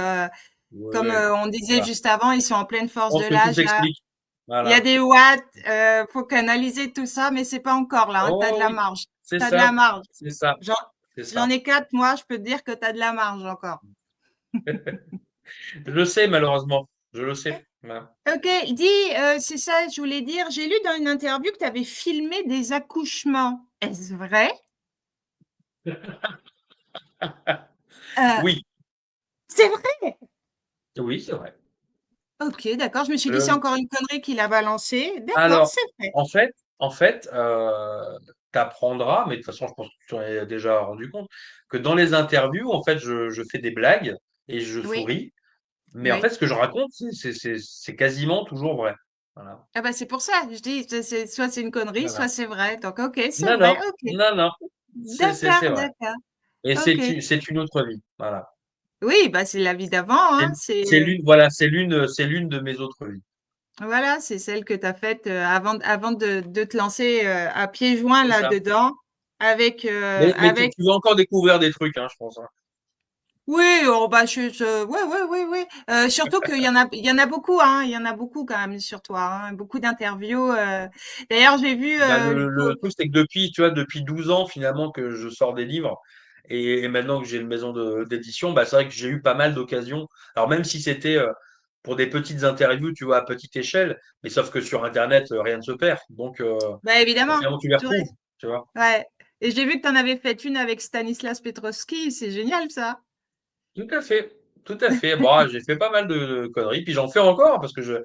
comme Ouais, on disait voilà. juste avant, ils sont en pleine Je force de pense que tout l'âge, là. s'explique. Il y a Voilà. des watts, faut canaliser tout ça, mais c'est pas encore là, hein, tu as de Oh la oui, marge. c'est Tu as de la ça, marge. c'est ça, J'en, c'est j'en ça. ai 4, moi, je peux te dire que tu as de la marge encore. Je le sais, malheureusement. Je le sais. Voilà. Ok, dis, c'est ça, je voulais dire, j'ai lu dans une interview que tu avais filmé des accouchements. Est-ce vrai? Euh, Oui, c'est vrai? oui, c'est vrai. Ok, d'accord, je me suis dit, c'est Euh, encore une connerie qu'il a balancée. D'accord, alors, c'est vrai. en fait, tu apprendras, mais de toute façon, je pense que tu t'en es déjà rendu compte, que dans les interviews, en fait, je fais des blagues et je Oui, souris, mais en fait, oui. ce que je raconte, c'est quasiment toujours vrai. Voilà. Ah bah c'est pour ça, je dis, soit c'est une connerie, soit Voilà. c'est vrai. Donc, ok, c'est Non, vrai, non, ok. non, non, c'est D'accord, vrai. d'accord. Et Ok. c'est une autre vie. Voilà. Oui, bah c'est la vie d'avant, hein. Voilà, c'est l'une de mes autres vies. Voilà, c'est celle que tu as faite avant de te lancer à pieds joints C'est ça. là-dedans avec, Mais tu vas encore découvrir des trucs, hein, je pense. Hein. Oui, oh bah ouais, ouais, ouais, ouais. Surtout qu'il y en a beaucoup, hein. Il y en a beaucoup quand même sur toi, hein. Beaucoup d'interviews. D'ailleurs, j'ai vu. Bah, le truc, c'est que tu vois, depuis 12 ans, finalement, que je sors des livres, et maintenant que j'ai une maison d'édition, bah, c'est vrai que j'ai eu pas mal d'occasions. Alors, même si c'était pour des petites interviews, tu vois, à petite échelle, mais sauf que sur Internet, rien ne se perd. Donc, Bah évidemment, finalement, tu les tout retrouves, reste. tu vois. Ouais. Et j'ai vu que tu en avais fait une avec Stanislas Petrovski. C'est génial ça. Tout à fait, tout à fait. Bon, j'ai fait pas mal de conneries, puis j'en fais encore parce que je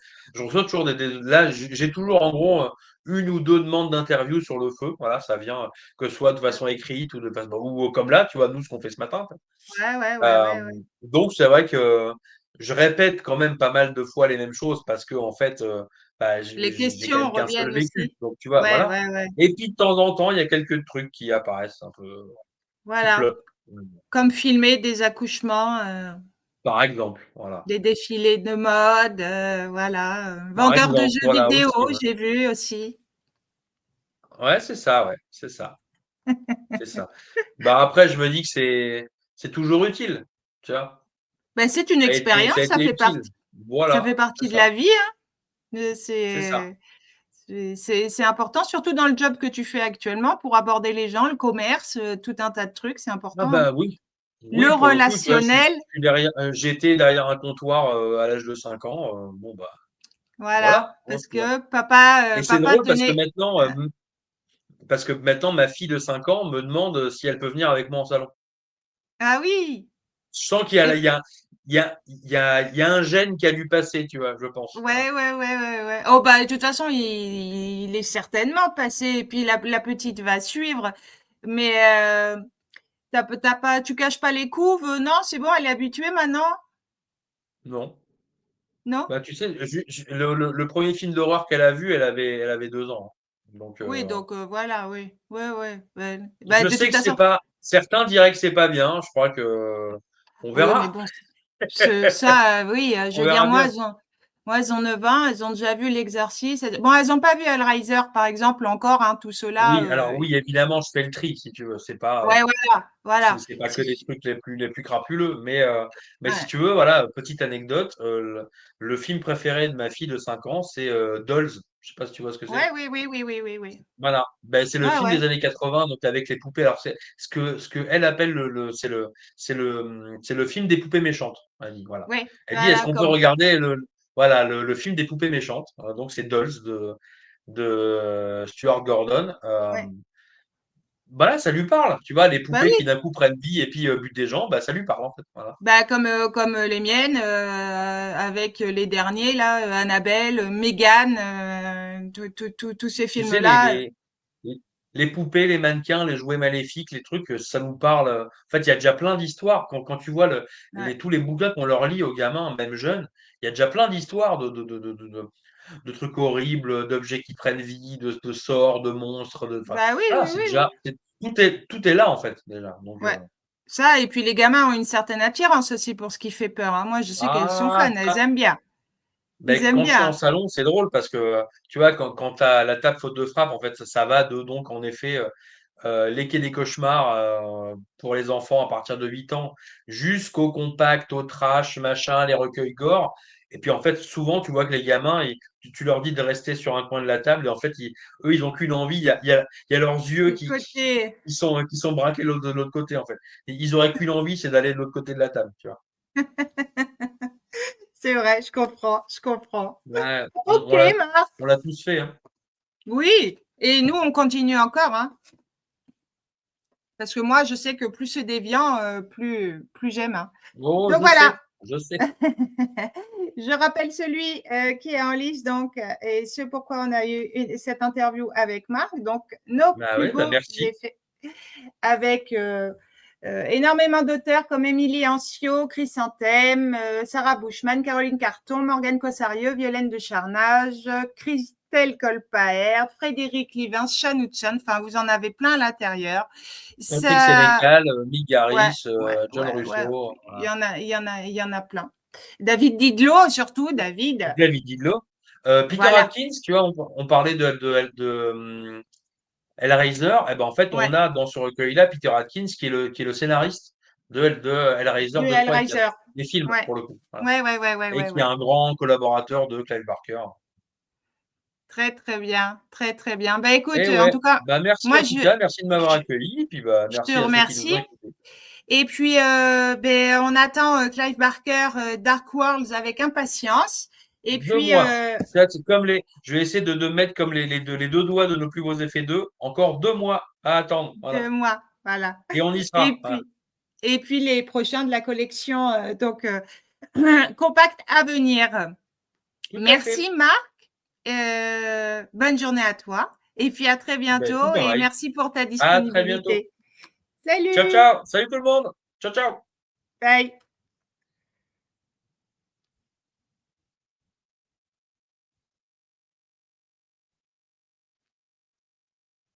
reçois toujours là, j'ai toujours en gros une ou deux demandes d'interview sur le feu. Voilà, ça vient que ce soit de façon écrite ou de façon ou comme là, tu vois, nous ce qu'on fait ce matin. Ouais, ouais, ouais, Euh, ouais, ouais. donc c'est vrai que je répète quand même pas mal de fois les mêmes choses parce que en fait, bah, Les j'ai quand questions même qu'un seul reviennent vécu. aussi. Donc tu vois, Ouais, voilà. ouais, ouais. Et puis de temps en temps, il y a quelques trucs qui apparaissent un peu qui Voilà. flottent. Comme filmer des accouchements, Par exemple, voilà. des défilés de mode, voilà. Par Vendeur de exemple, jeux voilà vidéo, aussi. Ouais. j'ai vu aussi. Ouais, c'est ça, ouais, c'est ça, c'est ça. Bah après, je me dis que c'est toujours utile, tu vois. Ben, c'est une Ça expérience, a été utile. ça fait Voilà, c'est partie de la ça, vie, hein. c'est ça. C'est important, surtout dans le job que tu fais actuellement pour aborder les gens, le commerce, tout un tas de trucs, c'est Ah important, hein. bah oui, Le oui, pour le coup, tu vois, relationnel, j'étais derrière un comptoir à l'âge de 5 ans. Bon bah voilà, voilà, hein, parce tu vois. que papa, Et c'est papa drôle tenait parce que maintenant ma fille de 5 ans me demande si elle peut venir avec moi en salon. ah oui! Je sens qu'il y a, Et il y a un gène qui a dû passer, tu vois, je pense. Voilà. ouais, ouais, ouais, ouais, ouais. Oh bah, de toute façon, il est certainement passé et puis la petite va suivre. Mais tu pas tu caches pas les couves? Non, c'est bon, elle est habituée maintenant? Non. Non? Bah, tu sais, le premier film d'horreur qu'elle a vu, elle avait 2 ans. Donc, Oui, donc voilà, oui. Ouais, ouais, ouais. Bah, je de sais toute que c'est façon pas. Certains diraient que c'est pas bien. Je crois que on oui, mais verra. bon, ce ça, oui, je On veux dire verra moi, bien. Moi, elles ont 9 ans, elles ont déjà vu l'exercice. Bon, elles n'ont pas vu Hellraiser, par exemple, encore, hein, tout cela. Oui, alors oui, évidemment, je fais le tri, si tu veux. C'est pas, Ouais, voilà. c'est pas que les trucs les plus crapuleux, mais si Ouais. tu veux, voilà, petite anecdote, le film préféré de ma fille de 5 ans, c'est Dolls. Je sais pas si tu vois ce que c'est. Ouais, oui. Voilà, ben, c'est le Ouais, film ouais. des années 80, donc avec les poupées. Alors, c'est ce que elle appelle c'est le film des poupées méchantes. Elle dit, voilà. Ouais, Elle dit, est-ce voilà, qu'on peut comme. regarder voilà, le film des poupées méchantes? Donc, c'est Dolls de Stuart Gordon. Ouais. Voilà, ça lui parle. Tu vois, les Bah poupées qui oui, d'un coup prennent vie et puis butent des gens, bah, ça lui parle, en fait. Voilà. bah comme les miennes, avec les derniers, là, Annabelle, Megan, tous ces Tu sais, films-là. les les poupées, les mannequins, les jouets maléfiques, les trucs, ça nous parle. En fait, il y a déjà plein d'histoires. Quand tu vois Ouais. tous les bouquins qu'on leur lit aux gamins, même jeunes, il y a déjà plein d'histoires de trucs horribles, d'objets qui prennent vie, de sorts, de monstres. Enfin, Bah oui, voilà, oui, c'est oui, oui. déjà, tout est là, en fait, déjà. Donc, Ouais. Ça, et puis les gamins ont une certaine attirance aussi pour ce qui fait peur, hein. Moi, je sais qu'elles sont fans, elles aiment bien. Ils ben, aiment quand je suis en bien. salon, c'est drôle parce que, tu vois, quand tu as la table faute de frappe, en fait, ça va de, donc, en effet, Les Quais des Cauchemars pour les enfants à partir de 8 ans, jusqu'au compact, au trash, machin, les recueils gore. Et puis en fait, souvent, tu vois que les gamins, tu leur dis de rester sur un coin de la table et en fait, eux, ils n'ont qu'une envie. Il y a leurs yeux Le côté, qui sont braqués de l'autre côté en fait. Et ils auraient qu'une envie, c'est d'aller de l'autre côté de la table, tu vois. c'est vrai, je comprends, je comprends. Ouais, Ok, Marc. on l'a tous fait, hein. Oui, et nous, on continue encore, hein. Parce que moi, je sais que plus c'est déviant, plus j'aime, hein. Oh, Donc voilà. je sais. Je rappelle celui qui est en liste, donc, et ce pourquoi on a eu cette interview avec Marc. Donc, nos Bah plus ouais, bah beaux merci. effets avec énormément d'auteurs comme Émilie Ancio, Chrysanthème, Sarah Bushman, Caroline Carton, Morgane Cossarieux, Violaine de Charnage, Christelle Colpaert, Frédéric Livins, Chanouchan, enfin, vous en avez plein à l'intérieur. Patrick Ça, Sénécal, Mick ouais, Garris, ouais, John ouais, ouais. Russo, Il voilà. y en a, il y en a, il y en a plein. David Didlot, surtout, David. David Didlot. Peter Voilà. Atkins, tu vois, on parlait Hellraiser. Eh ben, en fait, on Ouais. a dans ce recueil-là Peter Atkins qui est le scénariste de Hellraiser Du 2, 3 et 4. Hellraiser. Les films, Ouais. pour le coup. Voilà. Et qui est Ouais. un grand collaborateur de Clive Barker. Très, très bien. Très, très bien. Bah, écoute, Et en ouais, tout cas, bah merci moi, en tout cas, merci de m'avoir accueilli, et puis bah je te merci à ceux qui nous remercie. ont écoutés. Et puis, ben, on attend Clive Barker, Dark Worlds avec impatience. Et 2 puis, mois. Ça, c'est comme je vais essayer de mettre comme les deux doigts de nos plus beaux effets 2. Encore 2 mois à attendre. Voilà. 2 mois. Voilà. Et on y Et sera. Voilà. puis, et puis les prochains de la collection, donc, compact à venir. Tout à fait. Merci, Marc. Bonne journée à toi. Et puis à très Ben, tout bientôt et pareil. merci pour ta À très bientôt. disponibilité. Ciao, Salut. ciao. Salut tout le monde. Ciao, ciao. Bye.